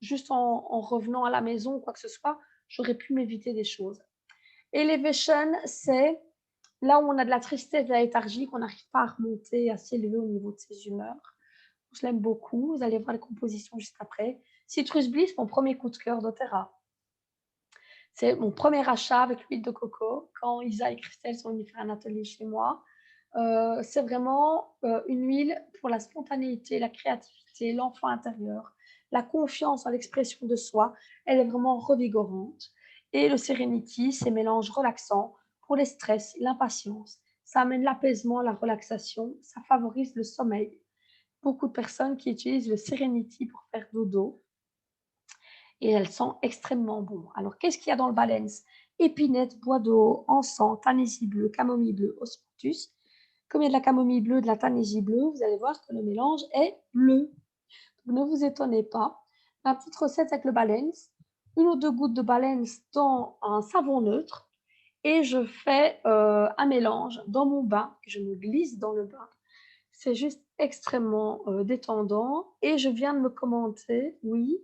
juste en revenant à la maison ou quoi que ce soit, j'aurais pu m'éviter des choses. Elevation, c'est là où on a de la tristesse, de la léthargie, qu'on n'arrive pas à remonter, à s'élever au niveau de ses humeurs. Je l'aime beaucoup. Vous allez voir les compositions juste après. Citrus Bliss, mon premier coup de cœur doTERRA. C'est mon premier achat avec l'huile de coco. Quand Isa et Christelle sont venues faire un atelier chez moi, c'est vraiment une huile pour la spontanéité, la créativité, l'enfant intérieur, la confiance en l'expression de soi. Elle est vraiment revigorante. Et le Serenity, c'est mélange relaxant pour les stress, l'impatience. Ça amène l'apaisement, la relaxation. Ça favorise le sommeil. Beaucoup de personnes qui utilisent le Serenity pour faire dodo et elles sont extrêmement bon. Alors, qu'est-ce qu'il y a dans le balance? Épinette, bois d'eau, encens, tanésie bleue, camomille bleue, osmanthus. Comme il y a de la camomille bleue, de la tanésie bleue, vous allez voir que le mélange est bleu. Donc, ne vous étonnez pas. Ma petite recette avec le balance, une ou deux gouttes de balance dans un savon neutre et je fais un mélange dans mon bain. Je me glisse dans le bain. C'est juste extrêmement détendant et je viens de me commenter, oui.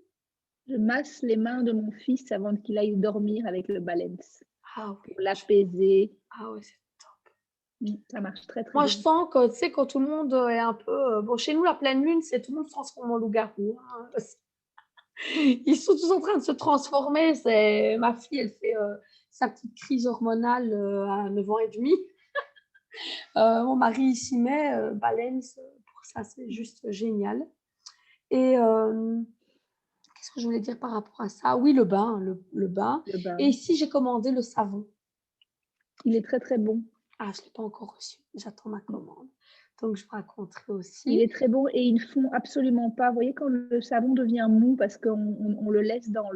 Je masse les mains de mon fils avant qu'il aille dormir avec le balance Ah pour oui, l'apaiser. ah ouais, c'est top. Ça marche très, très Moi, je bien. sens que, tu sais, quand tout le monde est un peu. Bon, chez nous, la pleine lune, c'est tout le monde se transforme en loup-garou, hein. Ils sont tous en train de se transformer. C'est ma fille, elle fait sa petite crise hormonale à 9 ans et demi. Mon mari s'y met, balance, pour ça, c'est juste génial. Et qu'est-ce que je voulais dire par rapport à ça? Oui, le bain, le bain. Le Et bain. ici, j'ai commandé le savon. Il est très, très bon. Ah, je ne l'ai pas encore reçu. J'attends ma commande. Donc, je vous raconterai Il aussi. est très bon et ils ne font absolument pas. Vous voyez, quand le savon devient mou parce qu'on le laisse dans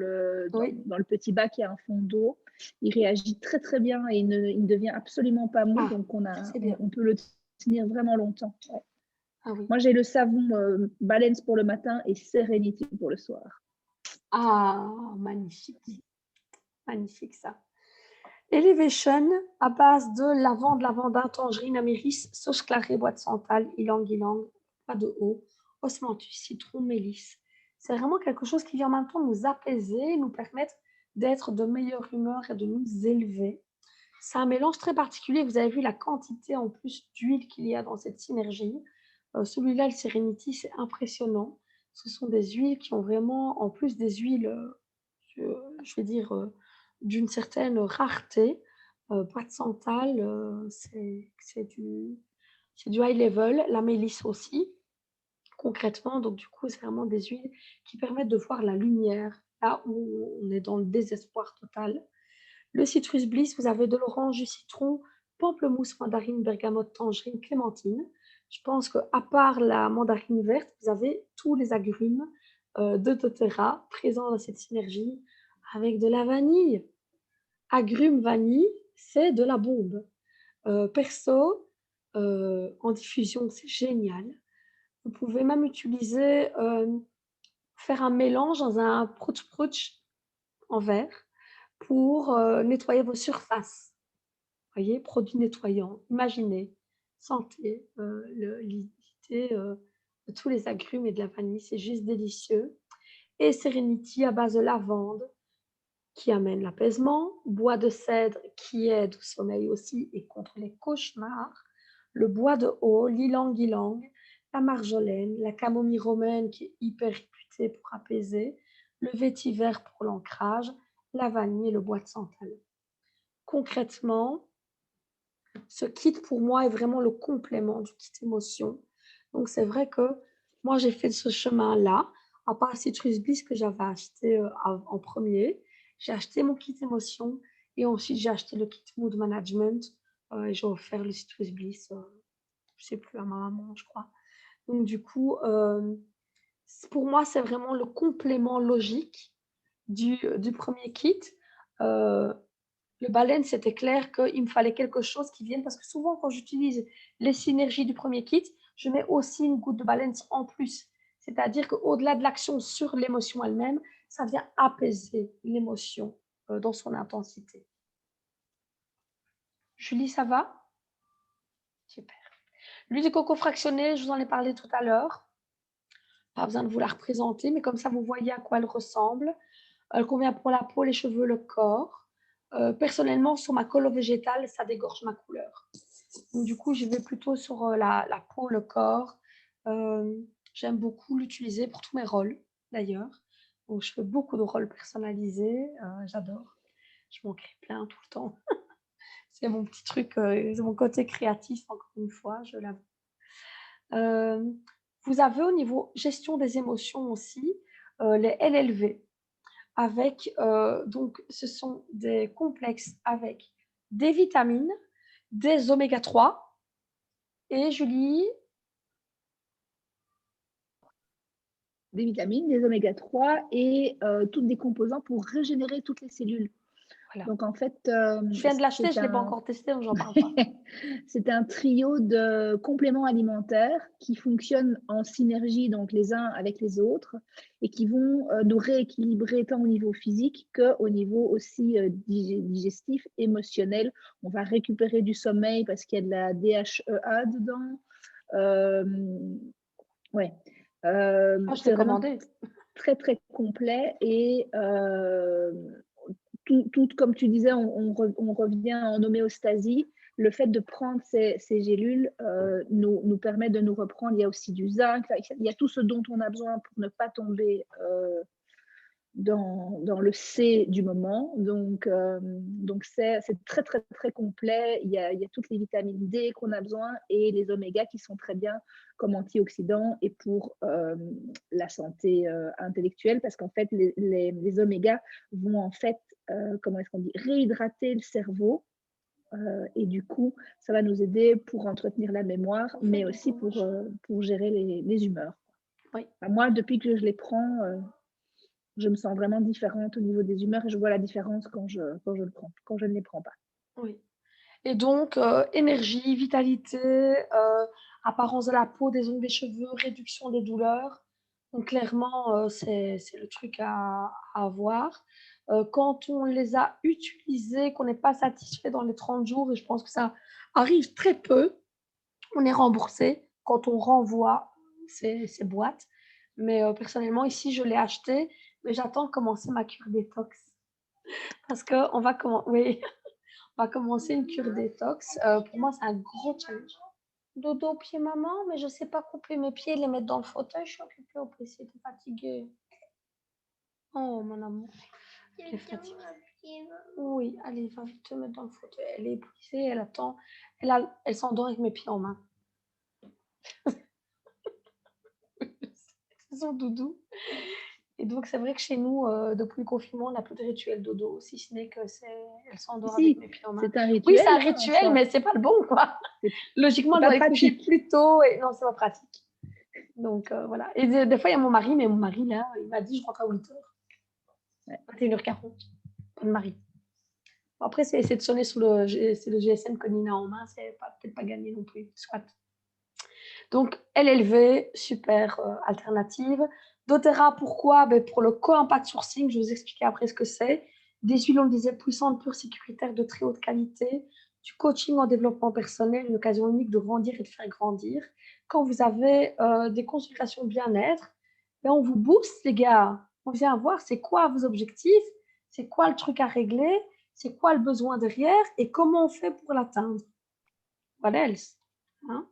Oui. dans le petit bac, il y a un fond d'eau, il réagit très, très bien et il ne devient absolument pas mou. Ah, Donc, ça, c'est bien. on peut le tenir vraiment longtemps. Ouais. Ah oui. Moi, j'ai le savon Balance pour le matin et Serenity pour le soir. Ah, magnifique. Magnifique, ça. Elevation, à base de lavande, tangerine, améris, sauge clarée, bois de santal, ylang-ylang, pas de haut, osmanthus, citron, mélisse. C'est vraiment quelque chose qui vient en même temps nous apaiser, nous permettre d'être de meilleure humeur et de nous élever. C'est un mélange très particulier. Vous avez vu la quantité en plus d'huile qu'il y a dans cette synergie. Celui-là, le Serenity, c'est impressionnant. Ce sont des huiles qui ont vraiment, en plus des huiles, je vais dire, d'une certaine rareté. Pas de santal, c'est du high level. La mélisse aussi, concrètement. Donc, du coup, c'est vraiment des huiles qui permettent de voir la lumière là où on est dans le désespoir total. Le citrus bliss, vous avez de l'orange, du citron, pamplemousse, mandarine, bergamote, tangerine, clémentine. Je pense qu'à part la mandarine verte, vous avez tous les agrumes de doTERRA présents dans cette synergie avec de la vanille. Agrumes vanille, c'est de la bombe. Perso, en diffusion, c'est génial. Vous pouvez même utiliser, faire un mélange dans un prouch-prouch en verre pour nettoyer vos surfaces. Vous voyez, produits nettoyants. Imaginez, sentez l'humidité de tous les agrumes et de la vanille, c'est juste délicieux. Et Serenity à base de lavande qui amène l'apaisement, bois de cèdre qui aide au sommeil aussi et contre les cauchemars, le bois de haut, l'ylang-ylang, la marjolaine, la camomille romaine qui est hyper réputée pour apaiser, le vétiver pour l'ancrage, la vanille et le bois de santal. Concrètement, ce kit pour moi est vraiment le complément du kit émotion. Donc c'est vrai que moi j'ai fait ce chemin-là, à part Citrus Bliss que j'avais acheté en premier, j'ai acheté mon kit émotion et ensuite j'ai acheté le kit mood management et j'ai offert le Citrus Bliss, je sais plus, à ma maman je crois. Donc du coup, pour moi c'est vraiment le complément logique du premier kit. Euh, le balance, c'était clair qu'il me fallait quelque chose qui vienne parce que souvent, quand j'utilise les synergies du premier kit, je mets aussi une goutte de balance en plus. C'est-à-dire qu'au-delà de l'action sur l'émotion elle-même, ça vient apaiser l'émotion dans son intensité. Julie, ça va? Super. L'huile de coco fractionnée, je vous en ai parlé tout à l'heure. Pas besoin de vous la représenter, mais comme ça, vous voyez à quoi elle ressemble. Elle convient pour la peau, les cheveux, le corps. Personnellement, sur ma colo végétale, ça dégorge ma couleur. Donc, du coup, je vais plutôt sur la peau, le corps. J'aime beaucoup l'utiliser pour tous mes rôles, d'ailleurs. Donc, je fais beaucoup de rôles personnalisés. J'adore. Je m'en crée plein tout le temps. C'est mon petit truc, c'est mon côté créatif, encore une fois, je l'avoue. Vous avez au niveau gestion des émotions aussi les LLV avec, donc ce sont des complexes avec des vitamines, des oméga 3 et Julie, Des vitamines, des oméga 3 et toutes des composants pour régénérer toutes les cellules. voilà. Donc, en fait, Je viens de l'acheter, je ne l'ai pas encore testé, donc j'en parle pas. c'est un trio de compléments alimentaires qui fonctionnent en synergie, donc les uns avec les autres, et qui vont nous rééquilibrer tant au niveau physique qu'au niveau aussi digestif, émotionnel. On va récupérer du sommeil parce qu'il y a de la DHEA dedans. Ouais. Ah, je l'ai C'est vraiment commandé. très, très complet et tout, comme tu disais, on revient en homéostasie. Le fait de prendre ces gélules nous permet de nous reprendre. Il y a aussi du zinc, il y a tout ce dont on a besoin pour ne pas tomber dans le C du moment. Donc c'est très, très, très complet. Il y a toutes les vitamines D qu'on a besoin et les oméga qui sont très bien comme antioxydants et pour la santé intellectuelle, parce qu'en fait, les oméga vont en fait, comment est-ce qu'on dit, réhydrater le cerveau. Et du coup, ça va nous aider pour entretenir la mémoire, mais aussi pour gérer les humeurs. Oui. Enfin, moi, depuis que je les prends, je me sens vraiment différente au niveau des humeurs et je vois la différence quand je le prends, quand je ne les prends pas. Oui. Et donc, énergie, vitalité, apparence de la peau, des ongles, des cheveux, réduction des douleurs. Donc clairement, c'est le truc à avoir. Quand on les a utilisés, qu'on n'est pas satisfait dans les 30 jours, et je pense que ça arrive très peu, on est remboursé quand on renvoie ces boîtes. Mais personnellement, ici, je l'ai acheté, mais j'attends de commencer ma cure détox. Parce qu'on va, oui, on va commencer une cure détox. Pour moi, c'est un gros challenge. Dodo, pied, maman, mais je ne sais pas couper mes pieds et les mettre dans le fauteuil. Je suis occupée au PC, t'es fatiguée. Oh, mon amour. Elle est fatiguée. Oui, allez, va vite te mettre dans le fauteuil. Elle est épuisée, elle attend. Elle s'endort avec mes pieds en main. C'est son doudou. Et donc, c'est vrai que chez nous, depuis le confinement, on n'a plus de rituel dodo, si ce n'est que elle s'endort avec Si, mes pieds en main. c'est un Oui, c'est rituel, un hein, en rituel, soi. mais c'est pas le bon, quoi. Logiquement, C'est elle pas doit être couchée pratique. plus tôt. Et non, c'est pas pratique. Donc, voilà. Et des fois, il y a mon mari, mais mon mari, là, il m'a dit, je rentre à 8h. Ouais. 21h40. Pas de mari. Après, c'est essayer de sonner sur le GSM que Nina a en main, c'est peut-être pas gagné non plus. Soit. Donc, LLV, super alternative. doTERRA, pourquoi? Pour le co-impact sourcing, je vais vous expliquer après ce que c'est. Des huiles, on le disait, puissantes, pures, sécuritaires, de très haute qualité. Du coaching en développement personnel, une occasion unique de grandir et de faire grandir. Quand vous avez des consultations bien-être, on vous booste, les gars. On vient voir c'est quoi vos objectifs, c'est quoi le truc à régler, c'est quoi le besoin derrière et comment on fait pour l'atteindre. What else? Hein?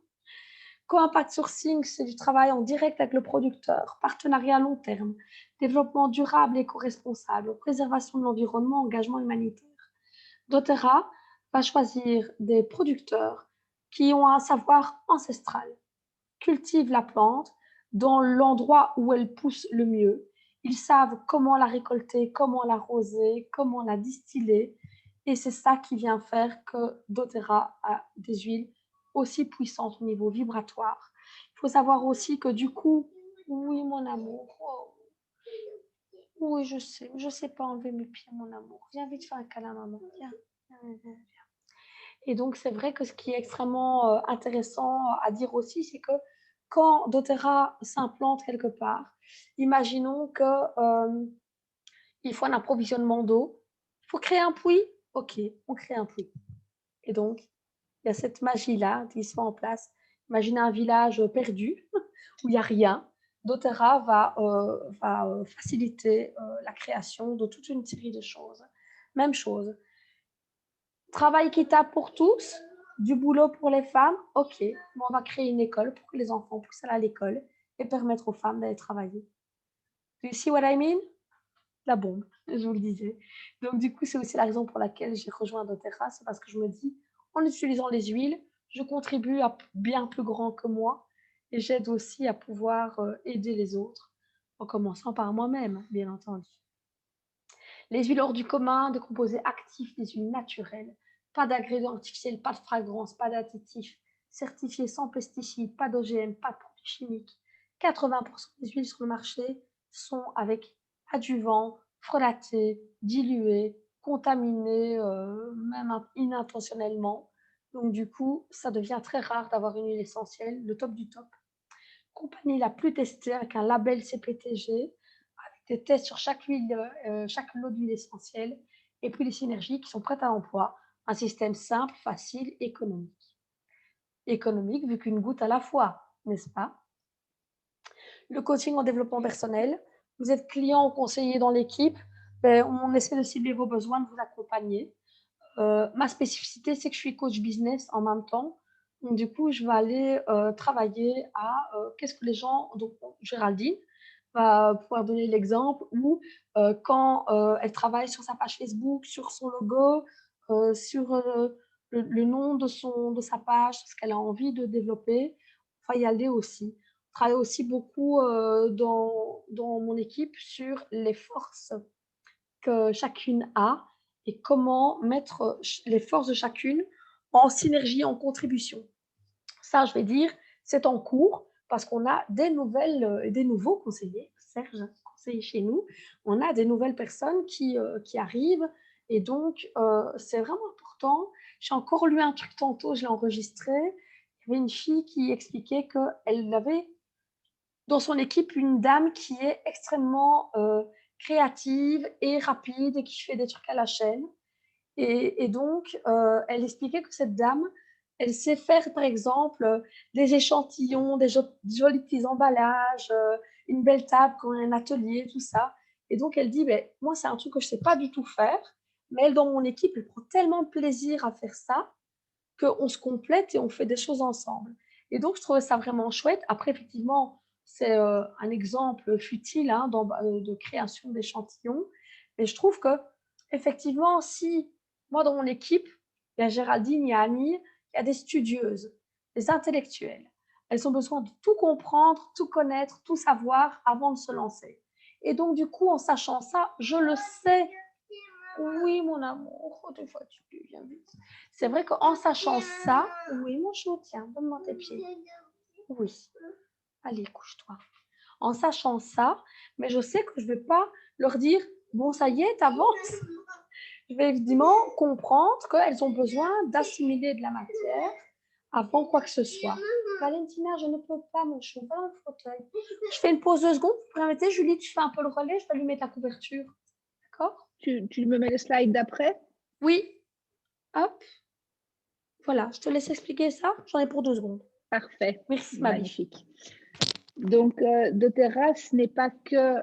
Co-impact sourcing, c'est du travail en direct avec le producteur, partenariat à long terme, développement durable et éco-responsable, préservation de l'environnement, engagement humanitaire. doTERRA va choisir des producteurs qui ont un savoir ancestral, cultivent la plante dans l'endroit où elle pousse le mieux. Ils savent comment la récolter, comment l'arroser, comment la distiller. Et c'est ça qui vient faire que doTERRA a des huiles aussi puissantes au niveau vibratoire. Il faut savoir aussi que du coup, oui, mon amour, oh, oui, je sais pas enlever mes pieds, mon amour. Viens vite faire un câlin, maman. Viens, viens, viens, viens. Et donc, c'est vrai que ce qui est extrêmement intéressant à dire aussi, c'est que quand doTERRA s'implante quelque part, imaginons que il faut un approvisionnement d'eau. Il faut créer un puits. OK, on crée un puits. Et donc, il y a cette magie-là qui se met en place. Imaginez un village perdu où il n'y a rien. doTERRA va faciliter la création de toute une série de choses. Même chose. Travail équitable pour tous, du boulot pour les femmes, ok. Bon, on va créer une école pour que les enfants puissent aller à l'école et permettre aux femmes d'aller travailler. Do you see what I mean? La bombe, je vous le disais. Donc, du coup, c'est aussi la raison pour laquelle j'ai rejoint doTERRA, c'est parce que je me dis, en utilisant les huiles, je contribue à bien plus grand que moi et j'aide aussi à pouvoir aider les autres, en commençant par moi-même, bien entendu. Les huiles hors du commun, des composés actifs, des huiles naturelles, pas d'ingrédients artificiels, pas de fragrance, pas d'additifs, certifiés sans pesticides, pas d'OGM, pas de produits chimiques. 80% des huiles sur le marché sont avec adjuvants, frelatés, dilués, contaminés, même inintentionnellement. Donc du coup, ça devient très rare d'avoir une huile essentielle, le top du top. Compagnie la plus testée avec un label CPTG, des tests sur chaque lot d'huile essentielle et puis les synergies qui sont prêtes à l'emploi. Un système simple, facile, économique. Économique vu qu'une goutte à la fois, n'est-ce pas? Le coaching en développement personnel. Vous êtes client ou conseiller dans l'équipe, on essaie de cibler vos besoins, de vous accompagner. Ma spécificité, c'est que je suis coach business en même temps. Donc, du coup, je vais aller travailler à qu'est-ce que les gens, donc Géraldine, va pouvoir donner l'exemple où quand elle travaille sur sa page Facebook, sur son logo, sur le nom de sa page, ce qu'elle a envie de développer, on va y aller aussi. On travaille aussi beaucoup dans mon équipe sur les forces que chacune a et comment mettre les forces de chacune en synergie, en contribution. Ça, je vais dire, c'est en cours parce qu'on a des nouvelles, des nouveaux conseillers. Serge, conseiller chez nous, on a des nouvelles personnes qui arrivent et donc c'est vraiment important. J'ai encore lu un truc tantôt, je l'ai enregistré. Il y avait une fille qui expliquait qu'elle avait dans son équipe une dame qui est extrêmement créative et rapide et qui fait des trucs à la chaîne. Et donc, elle expliquait que cette dame, elle sait faire, par exemple, des échantillons, des jolis petits emballages, une belle table quand il y a un atelier, tout ça. Et donc, elle dit, ben, moi, c'est un truc que je ne sais pas du tout faire, mais elle, dans mon équipe, elle prend tellement de plaisir à faire ça qu'on se complète et on fait des choses ensemble. Et donc, je trouvais ça vraiment chouette. Après, effectivement, c'est un exemple futile hein, de création d'échantillons. Mais je trouve que, effectivement, si moi, dans mon équipe, il y a Géraldine, il y a Annie, il y a des studieuses, des intellectuelles. Elles ont besoin de tout comprendre, tout connaître, tout savoir avant de se lancer. Et donc, du coup, en sachant ça, je le sais. Oui, mon amour, oh, des fois tu viens vite. C'est vrai qu'en sachant ça, oui, mon chou, tiens, donne-moi tes pieds. Oui, allez, couche-toi. En sachant ça, mais je sais que je ne vais pas leur dire, bon, ça y est, t'avances. Je vais évidemment comprendre qu'elles ont besoin d'assimiler de la matière avant quoi que ce soit. Valentina, je ne peux pas, mon chou, va dans le fauteuil. Je fais une pause 2 secondes. Vous permettez, Julie, tu fais un peu le relais, je vais lui mettre la couverture. D'accord? Tu me mets le slide d'après? Oui. Hop. Voilà, je te laisse expliquer ça. J'en ai pour 2 secondes. Parfait. Merci, ma biche. Magnifique. Donc, doTERRA, ce n'est pas que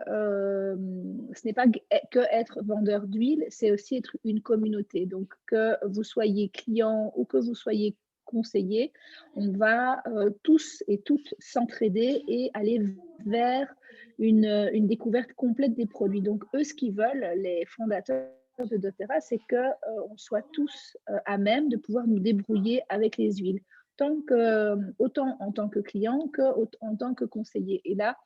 être vendeur d'huile, c'est aussi être une communauté. Donc, que vous soyez client ou que vous soyez conseiller, on va tous et toutes s'entraider et aller vers une découverte complète des produits. Donc, eux, ce qu'ils veulent, les fondateurs de doTERRA, c'est qu'on soit tous à même de pouvoir nous débrouiller avec les huiles. Autant en tant que client qu'en tant que conseiller. Et là,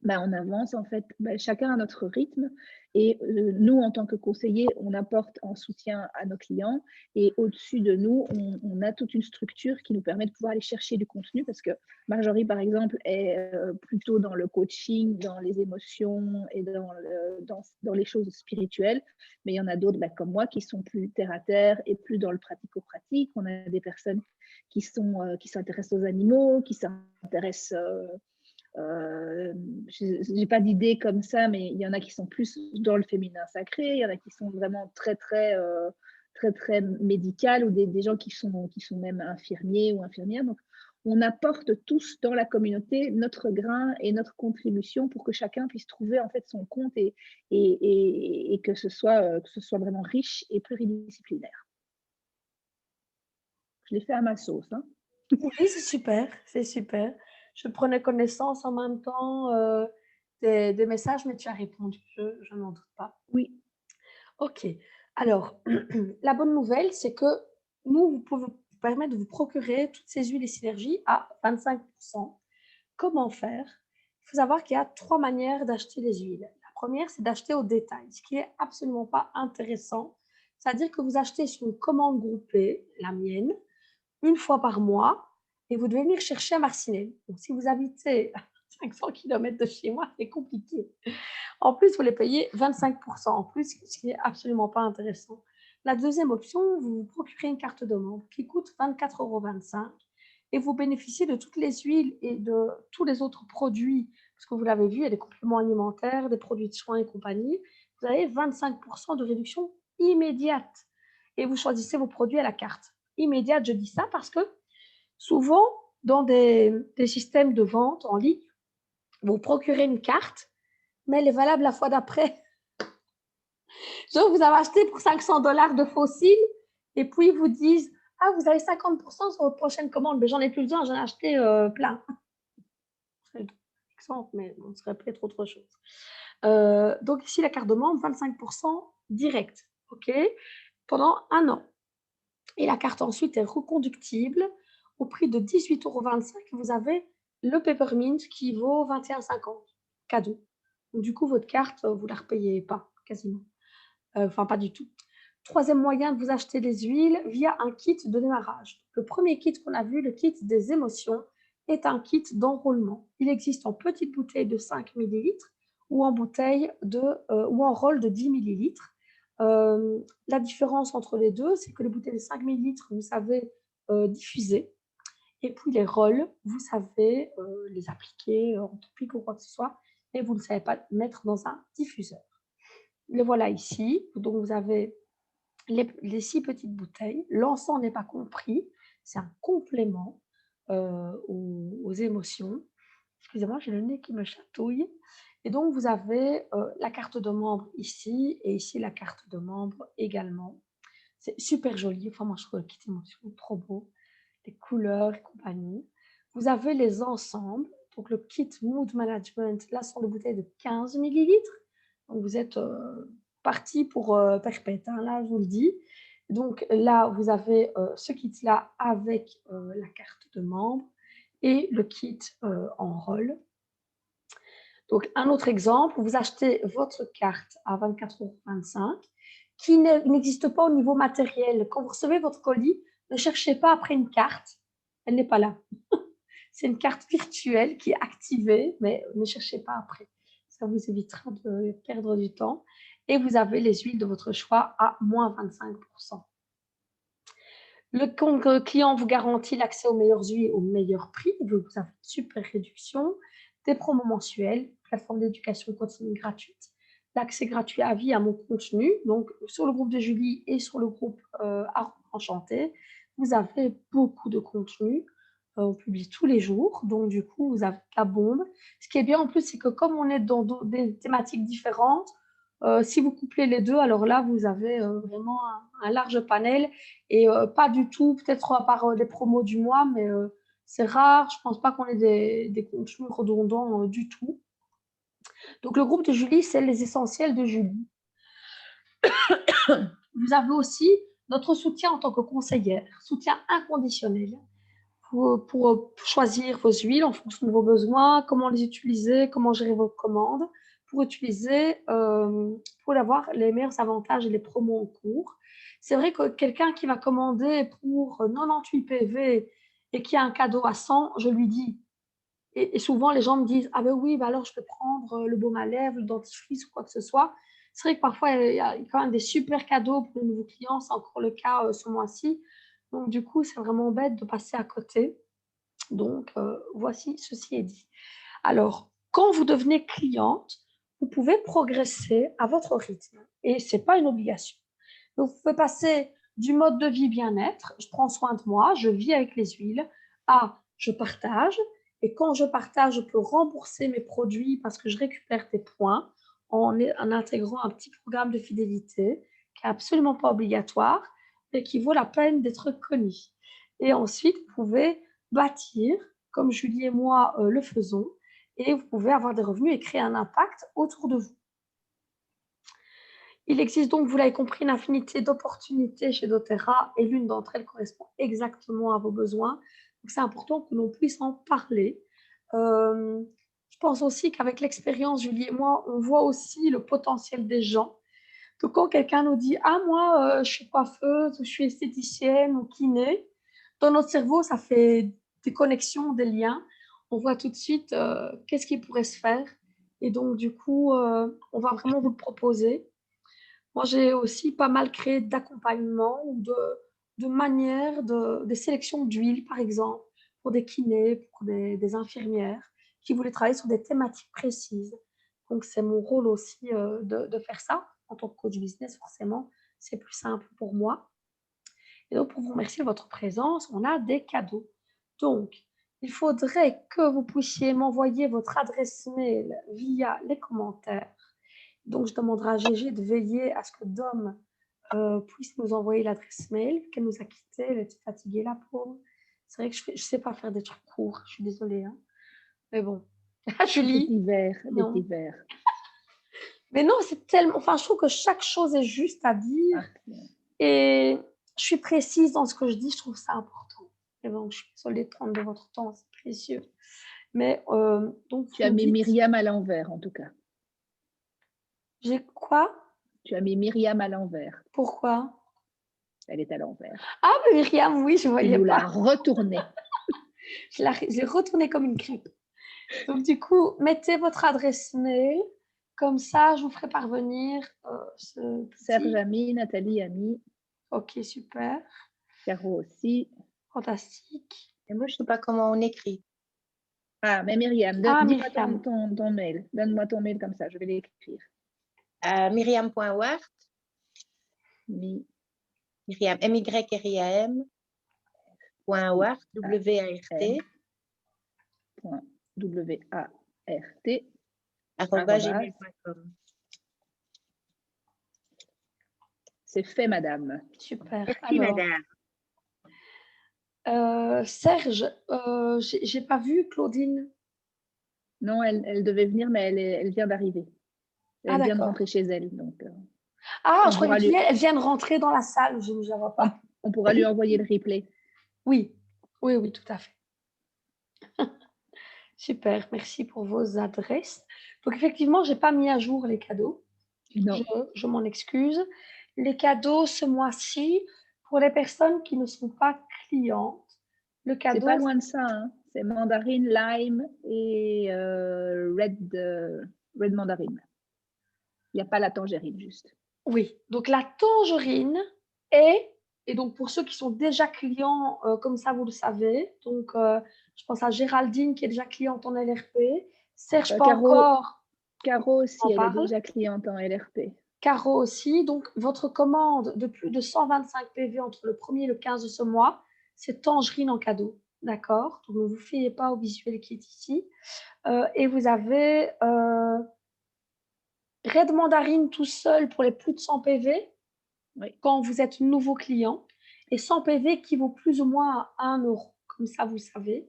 on avance en fait, chacun à notre rythme. Et nous, en tant que conseillers, on apporte en soutien à nos clients. Et au-dessus de nous, on a toute une structure qui nous permet de pouvoir aller chercher du contenu parce que Marjorie, par exemple, est plutôt dans le coaching, dans les émotions et dans les choses spirituelles. Mais il y en a d'autres comme moi qui sont plus terre à terre et plus dans le pratico-pratique. On a des personnes qui s'intéressent aux animaux, qui s'intéressent... je n'ai pas d'idée comme ça, mais il y en a qui sont plus dans le féminin sacré, il y en a qui sont vraiment très, très, très, très médicales, ou des gens qui sont même infirmiers ou infirmières. Donc, on apporte tous dans la communauté notre grain et notre contribution pour que chacun puisse trouver en fait son compte et que ce soit vraiment riche et pluridisciplinaire. Je l'ai fait à ma sauce. Hein. Oui, c'est super, c'est super. Je prenais connaissance en même temps des messages, mais tu as répondu, je n'en doute pas. Oui. Ok. Alors, la bonne nouvelle, c'est que nous, vous pouvez vous permettre de vous procurer toutes ces huiles et synergies à 25%. Comment faire? Il faut savoir qu'il y a 3 manières d'acheter les huiles. La première, c'est d'acheter au détail, ce qui n'est absolument pas intéressant. C'est-à-dire que vous achetez sur une commande groupée, la mienne, une fois par mois, et vous devez venir chercher à Marcinelle. Donc, si vous habitez à 500 km de chez moi, c'est compliqué. En plus, vous les payez 25% en plus, ce qui n'est absolument pas intéressant. La deuxième option, vous vous procurez une carte de membre qui coûte 24,25 € et vous bénéficiez de toutes les huiles et de tous les autres produits, parce que vous l'avez vu, il y a des compléments alimentaires, des produits de soins et compagnie. Vous avez 25% de réduction immédiate et vous choisissez vos produits à la carte. Immédiate, je dis ça parce que souvent, dans des systèmes de vente en ligne, vous procurez une carte, mais elle est valable la fois d'après. Genre, vous avez acheté pour 500 $ de fossiles et puis ils vous disent « Ah, vous avez 50% sur votre prochaine commande. » Mais j'en ai plus besoin, j'en ai acheté plein. exemple, mais on serait peut-être autre chose. Donc ici, la carte de membre, 25% direct, OK? Pendant 1 an. Et la carte ensuite est reconductible au prix de 18,25 €. Vous avez le Peppermint qui vaut 21,50 € cadeau. Donc du coup, votre carte, vous la repayez pas quasiment, enfin pas du tout. Troisième moyen de vous acheter des huiles via un kit de démarrage. Le premier kit qu'on a vu, le kit des émotions, est un kit d'enrôlement. Il existe en petite bouteille de 5 millilitres ou en bouteille ou en rôle de 10 millilitres. La différence entre les deux, c'est que les bouteilles de 5 millilitres, vous savez diffuser, et puis les rôles, vous savez les appliquer en topique ou quoi que ce soit, mais vous ne savez pas mettre dans un diffuseur. Le voilà ici. Donc vous avez les 6 petites bouteilles. L'encens n'est pas compris, c'est un complément aux émotions. Excusez-moi, j'ai le nez qui me chatouille. Et donc, vous avez la carte de membre ici et ici la carte de membre également. C'est super joli. Enfin, moi, je trouve le kit émotion trop beau. Les couleurs et compagnie. Vous avez les ensembles. Donc, le kit Mood Management, là, sont des bouteilles de 15 millilitres. Donc, vous êtes parti pour perpète, hein, là, je vous le dis. Donc, là, vous avez ce kit-là avec la carte de membre et le kit en rôle. Donc, un autre exemple, vous achetez votre carte à 24,25 € qui n'existe pas au niveau matériel. Quand vous recevez votre colis, ne cherchez pas après une carte, elle n'est pas là. C'est une carte virtuelle qui est activée, mais ne cherchez pas après. Ça vous évitera de perdre du temps. Et vous avez les huiles de votre choix à moins 25%. Le client vous garantit l'accès aux meilleures huiles au meilleur prix. Vous avez une super réduction, des promos mensuels, plateforme d'éducation continue gratuite, l'accès gratuit à vie à mon contenu. Donc, sur le groupe de Julie et sur le groupe Art Enchanté, vous avez beaucoup de contenu. On publie tous les jours. Donc, du coup, vous avez la bombe. Ce qui est bien en plus, c'est que comme on est dans des thématiques différentes, si vous couplez les deux, alors là, vous avez vraiment un large panel et pas du tout, peut-être à part des promos du mois, mais c'est rare. Je ne pense pas qu'on ait des contenus redondants du tout. Donc, le groupe de Julie, c'est les essentiels de Julie. Vous avez aussi notre soutien en tant que conseillère, soutien inconditionnel pour choisir vos huiles en fonction de vos besoins, comment les utiliser, comment gérer vos commandes, pour utiliser, pour avoir les meilleurs avantages et les promos en cours. C'est vrai que quelqu'un qui va commander pour 98 PV et qui a un cadeau à 100, je lui dis, et souvent les gens me disent, ah ben oui, ben alors je peux prendre le baume à lèvres, le dentifrice ou quoi que ce soit. C'est vrai que parfois il y a quand même des super cadeaux pour les nouveaux clients, c'est encore le cas ce mois-ci. Donc du coup, c'est vraiment bête de passer à côté. Donc, voici, ceci est dit. Alors, quand vous devenez cliente, vous pouvez progresser à votre rythme et ce n'est pas une obligation. Donc, vous pouvez passer du mode de vie bien-être, je prends soin de moi, je vis avec les huiles, à je partage. Et quand je partage, je peux rembourser mes produits parce que je récupère des points en intégrant un petit programme de fidélité qui n'est absolument pas obligatoire et qui vaut la peine d'être connu. Et ensuite, vous pouvez bâtir, comme Julie et moi le faisons, et vous pouvez avoir des revenus et créer un impact autour de vous. Il existe donc, vous l'avez compris, une infinité d'opportunités chez doTERRA et l'une d'entre elles correspond exactement à vos besoins. Donc, c'est important que l'on puisse en parler. Je pense aussi qu'avec l'expérience, Julie et moi, on voit aussi le potentiel des gens. Donc, quand quelqu'un nous dit « Ah, moi, je suis coiffeuse, je suis esthéticienne ou kiné », dans notre cerveau, ça fait des connexions, des liens. On voit tout de suite qu'est-ce qui pourrait se faire. Et donc, du coup, on va vraiment vous le proposer. Moi, j'ai aussi pas mal créé d'accompagnement ou de manières, des sélections d'huile, par exemple, pour des kinés, pour des infirmières qui voulaient travailler sur des thématiques précises. Donc, c'est mon rôle aussi de faire ça. En tant que coach business, forcément, c'est plus simple pour moi. Et donc, pour vous remercier de votre présence, on a des cadeaux. Donc, il faudrait que vous puissiez m'envoyer votre adresse mail via les commentaires. Donc, je demanderai à Gégé de veiller à ce que Dom puisse nous envoyer l'adresse mail, qu'elle nous a quittés. Elle était fatiguée, la pauvre. C'est vrai que je ne sais pas faire des trucs courts, je suis désolée. Hein. Mais bon, Ah, Des Julie? petits verres, des petits Non. verres. Mais non, c'est tellement. Enfin, je trouve que chaque chose est juste à dire Ah, et je suis précise dans ce que je dis, je trouve ça important. Et donc, je suis désolée de prendre de votre temps, c'est précieux. Mais donc, tu vous as me mis dites, Myriam à l'envers, en tout cas. j'ai quoi? Tu as mis Myriam à l'envers. Pourquoi? Elle est à l'envers. Ah, mais Myriam, oui, je ne Tu voyais nous pas. l'as retournée. Je l'ai retournée comme une crêpe. Donc, du coup, mettez votre adresse mail. Comme ça, je vous ferai parvenir ce Serge petit. a mis, Nathalie a mis, Ok, super. Caro aussi. Fantastique. Et moi, je ne sais pas comment on écrit. Ah, mais Myriam, Ah, dis-moi Myriam. ton mail. Donne-moi ton mail comme ça, je vais l'écrire. Myriam.wart, Myriam, M-Y-R-I-A-M, .wart, W-A-R-T, W-A-R-T, @gmail.com. c'est fait, madame. Super. Merci, Alors, madame. Serge, j'ai pas vu Claudine. Non, elle devait venir, mais elle vient d'arriver. Ah, Elle vient de d'accord. rentrer chez elle. Donc, Ah, on je croyais pourra qu'elle vient de rentrer dans la salle. Je ne vois pas. on pourra lui envoyer le replay. Oui, oui, oui, tout à fait. Super, merci pour vos adresses. Donc, effectivement, je n'ai pas mis à jour les cadeaux. Non, Je m'en excuse. Les cadeaux ce mois-ci, pour les personnes qui ne sont pas clientes, le c'est cadeau. pas loin de ça. Hein. C'est mandarine, lime et red mandarine. Il n'y a pas la tangerine, juste. Oui, donc la tangerine est, et donc pour ceux qui sont déjà clients, comme ça vous le savez, donc je pense à Géraldine qui est déjà cliente en LRP, Serge pas encore, Caro aussi, on en elle est parle, déjà cliente en LRP. Caro aussi, donc votre commande de plus de 125 PV entre le 1er et le 15 de ce mois, c'est tangerine en cadeau, d'accord? Donc ne vous fiez pas au visuel qui est ici. Et vous avez Red Mandarine tout seul pour les plus de 100 PV. Oui. Quand vous êtes nouveau client, et 100 PV qui vaut plus ou moins à 1 euro. Comme ça, vous savez.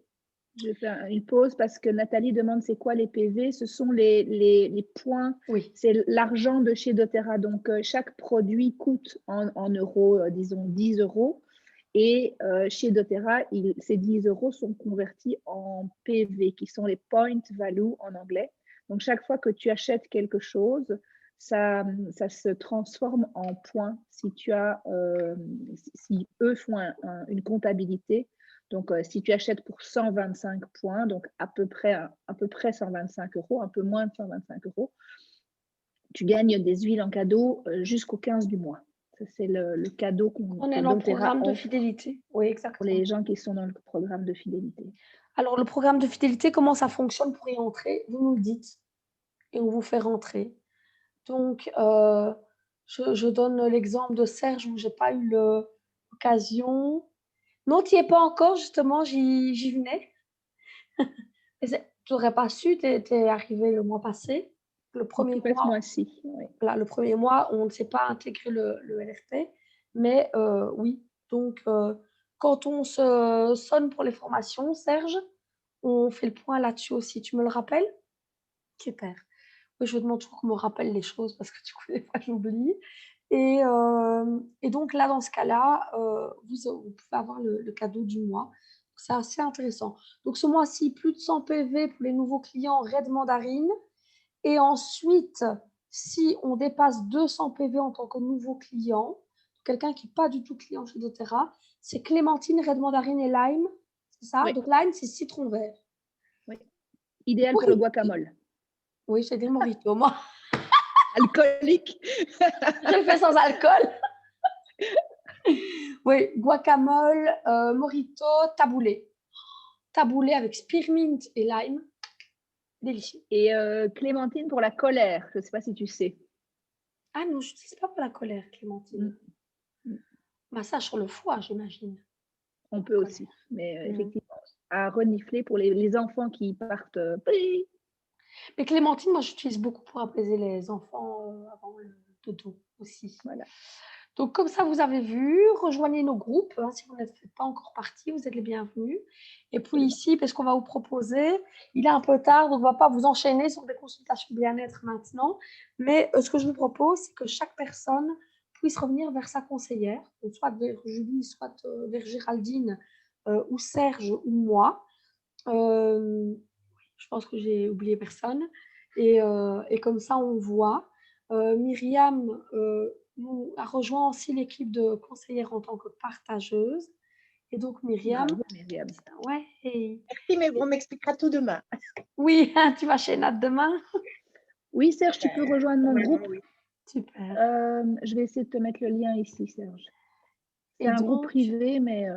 Je fais une pause parce que Nathalie demande c'est quoi les PV. Ce sont les points, Oui. c'est l'argent de chez doTERRA. Donc, chaque produit coûte en euros, disons 10 euros. Et chez doTERRA, ces 10 euros sont convertis en PV, qui sont les point value en anglais. Donc, chaque fois que tu achètes quelque chose, ça se transforme en points si eux font une comptabilité. Donc, si tu achètes pour 125 points, donc à peu près 125 euros, un peu moins de 125 euros, tu gagnes des huiles en cadeau jusqu'au 15 du mois. Ça, c'est le cadeau On est que dans le doTERRA programme de offre fidélité. Oui, pour exactement. les gens qui sont dans le programme de fidélité. Alors, le programme de fidélité, comment ça fonctionne pour y entrer? Vous nous le dites et on vous fait rentrer. Donc, je donne l'exemple de Serge où je n'ai pas eu l'occasion. Non, tu n'y es pas encore, justement, j'y venais. Tu n'aurais pas su, tu es arrivé le mois passé. Le premier Tout à ce mois, mois-ci, oui. voilà, le premier mois, on ne sait pas intégrer le LRP, mais oui. Donc, quand on se sonne pour les formations, Serge, on fait le point là-dessus aussi. Tu me le rappelles? Super. Oui, je demande toujours qu'on me rappelle les choses parce que du coup, des fois, j'oublie. Et donc là, dans ce cas-là, vous pouvez avoir le cadeau du mois. C'est assez intéressant. Donc ce mois-ci, plus de 100 PV pour les nouveaux clients Red Mandarine. Et ensuite, si on dépasse 200 PV en tant que nouveau client, quelqu'un qui n'est pas du tout client chez doTERRA, c'est clémentine, red mandarine et lime. C'est ça? Oui. Donc lime, c'est citron vert. Oui. Idéal pour le guacamole. Oui, j'ai dit le mojito, moi. Alcoolique. Je le fais sans alcool. Oui, guacamole, mojito, taboulé. Taboulé avec spearmint et lime. Délicieux. Et clémentine pour la colère. Je ne sais pas si tu sais. Ah non, je ne sais pas pour la colère, clémentine. Massage sur le foie, j'imagine. On peut aussi. Mais effectivement, à renifler pour les enfants qui partent. Mais clémentine, moi, j'utilise beaucoup pour apaiser les enfants avant le dodo aussi. Voilà. Donc, comme ça, vous avez vu, rejoignez nos groupes. Hein, si vous n'êtes pas encore partie, vous êtes les bienvenus. Et puis Absolument. ici, parce qu'on va vous proposer, il est un peu tard, donc on ne va pas vous enchaîner sur des consultations bien-être maintenant. Mais ce que je vous propose, c'est que chaque personne puisse revenir vers sa conseillère, donc soit vers Julie, soit vers Géraldine, ou Serge, ou moi. Je pense que j'ai oublié personne. Et comme ça, on voit. Myriam a rejoint aussi l'équipe de conseillère en tant que partageuse. Et donc, Myriam, Bravo, Myriam. ouais, Merci, mais on m'expliquera tout demain. oui, tu vas chez Nat demain. Oui, Serge, tu peux rejoindre mon groupe. Oui. Super. Je vais essayer de te mettre le lien ici, Serge. C'est Et un groupe donc, privé, mais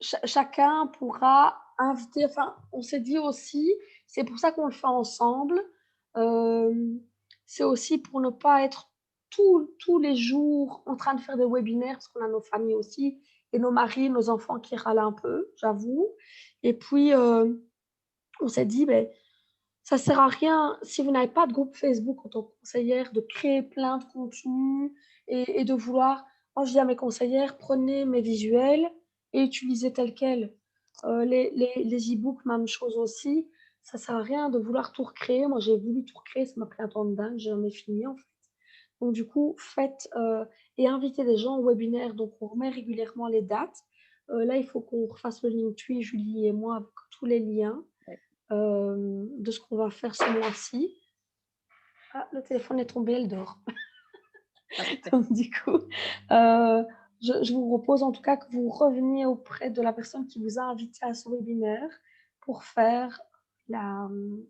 chacun pourra inviter, enfin, on s'est dit aussi, c'est pour ça qu'on le fait ensemble, c'est aussi pour ne pas être tous les jours en train de faire des webinaires, parce qu'on a nos familles aussi, et nos maris, nos enfants qui râlent un peu, j'avoue. Et puis, on s'est dit, ben, ça ne sert à rien, si vous n'avez pas de groupe Facebook en tant que conseillère, de créer plein de contenus et de vouloir. Moi, je dis à mes conseillères, prenez mes visuels et utilisez tels quels. Les e-books, même chose aussi. Ça ne sert à rien de vouloir tout recréer. Moi, j'ai voulu tout recréer, ça m'a pris un temps de dingue, j'ai jamais fini en fait. Donc, du coup, faites et invitez des gens au webinaire. Donc, on remet régulièrement les dates. Là, il faut qu'on refasse le Linktree, Julie et moi, avec tous les liens de ce qu'on va faire ce mois-ci. Ah, le téléphone est tombé, elle dort. Donc, du coup, je vous propose en tout cas que vous reveniez auprès de la personne qui vous a invité à ce webinaire pour faire le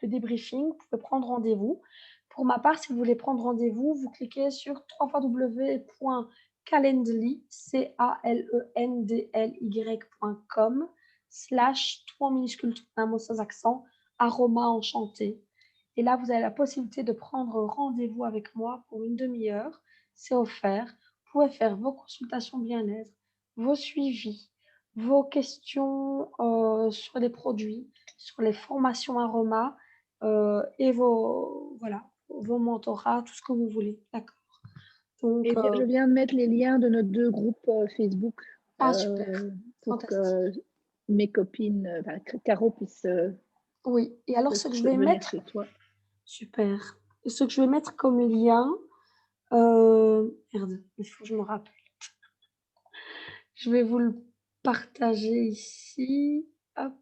débriefing. Vous pouvez prendre rendez-vous. Pour ma part, si vous voulez prendre rendez-vous, vous cliquez sur www.calendly, calendly.com/, tout en minuscule, tout en un mot sans accent, aroma enchanté. Et là, vous avez la possibilité de prendre rendez-vous avec moi pour une demi-heure. C'est offert. Vous pouvez faire vos consultations bien-être, vos suivis, vos questions sur les produits, sur les formations aroma et vos mentorats, tout ce que vous voulez. D'accord. Donc, eh bien, je viens de mettre les liens de nos 2 groupes Facebook super. pour Fantastique. que mes copines, Caro puisse Oui. Et alors, ce que je vais venir mettre, chez toi. super. Et ce que je vais mettre comme lien, merde, il faut que je me rappelle. Je vais vous le partager ici. Hop.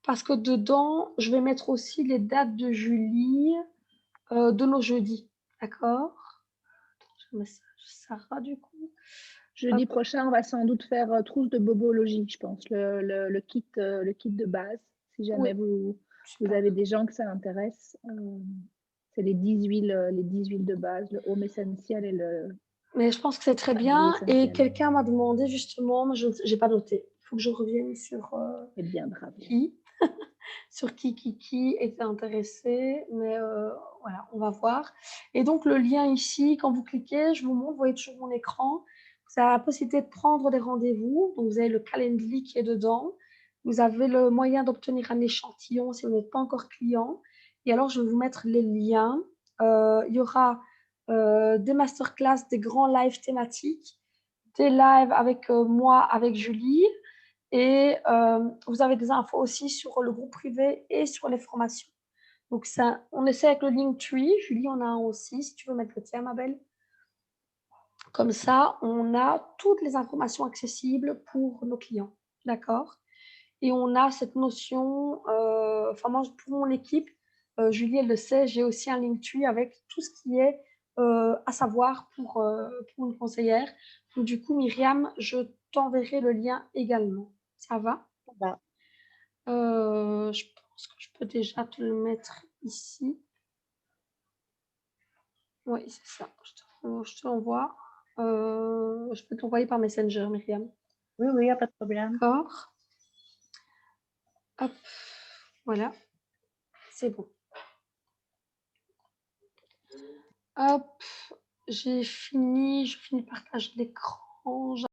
Parce que dedans, je vais mettre aussi les dates de Julie de nos jeudis. D'accord? Je mets ça, Sarah, du coup. Jeudi Hop. prochain, on va sans doute faire trousse de bobologie, je pense, le kit de base. Si jamais Oui, vous super. avez des gens que ça intéresse, c'est les 10 huiles de base, le home essentiel et le Mais je pense que c'est très family bien. Et essentiel. quelqu'un m'a demandé justement, mais je n'ai pas noté. Il faut que je revienne sur C'est bien bravo. qui. Sur qui était intéressé, mais voilà, on va voir. Et donc, le lien ici, quand vous cliquez, je vous montre, vous voyez toujours mon écran. Vous avez la possibilité de prendre des rendez-vous. Donc, vous avez le Calendly qui est dedans. Vous avez le moyen d'obtenir un échantillon si vous n'êtes pas encore client. Et alors, je vais vous mettre les liens. Il y aura des masterclass, des grands lives thématiques, des lives avec moi, avec Julie. Et vous avez des infos aussi sur le groupe privé et sur les formations. Donc, ça, on essaie avec le Linktree. Julie, on a un aussi, si tu veux mettre le tien, ma belle. Comme ça, on a toutes les informations accessibles pour nos clients. D'accord? Et on a cette notion, enfin, moi, pour mon équipe, Julie, elle le sait, j'ai aussi un Linktree avec tout ce qui est à savoir pour une conseillère. Donc, du coup, Myriam, je t'enverrai le lien également. Ça va? Bah, Je pense que je peux déjà te le mettre ici. Oui, c'est ça. Je te l'envoie. Je peux t'envoyer par Messenger, Myriam. oui, il n'y a pas de problème. D'accord. Hop. Voilà. C'est bon. Hop. J'ai fini. Je finis le partage d'écran.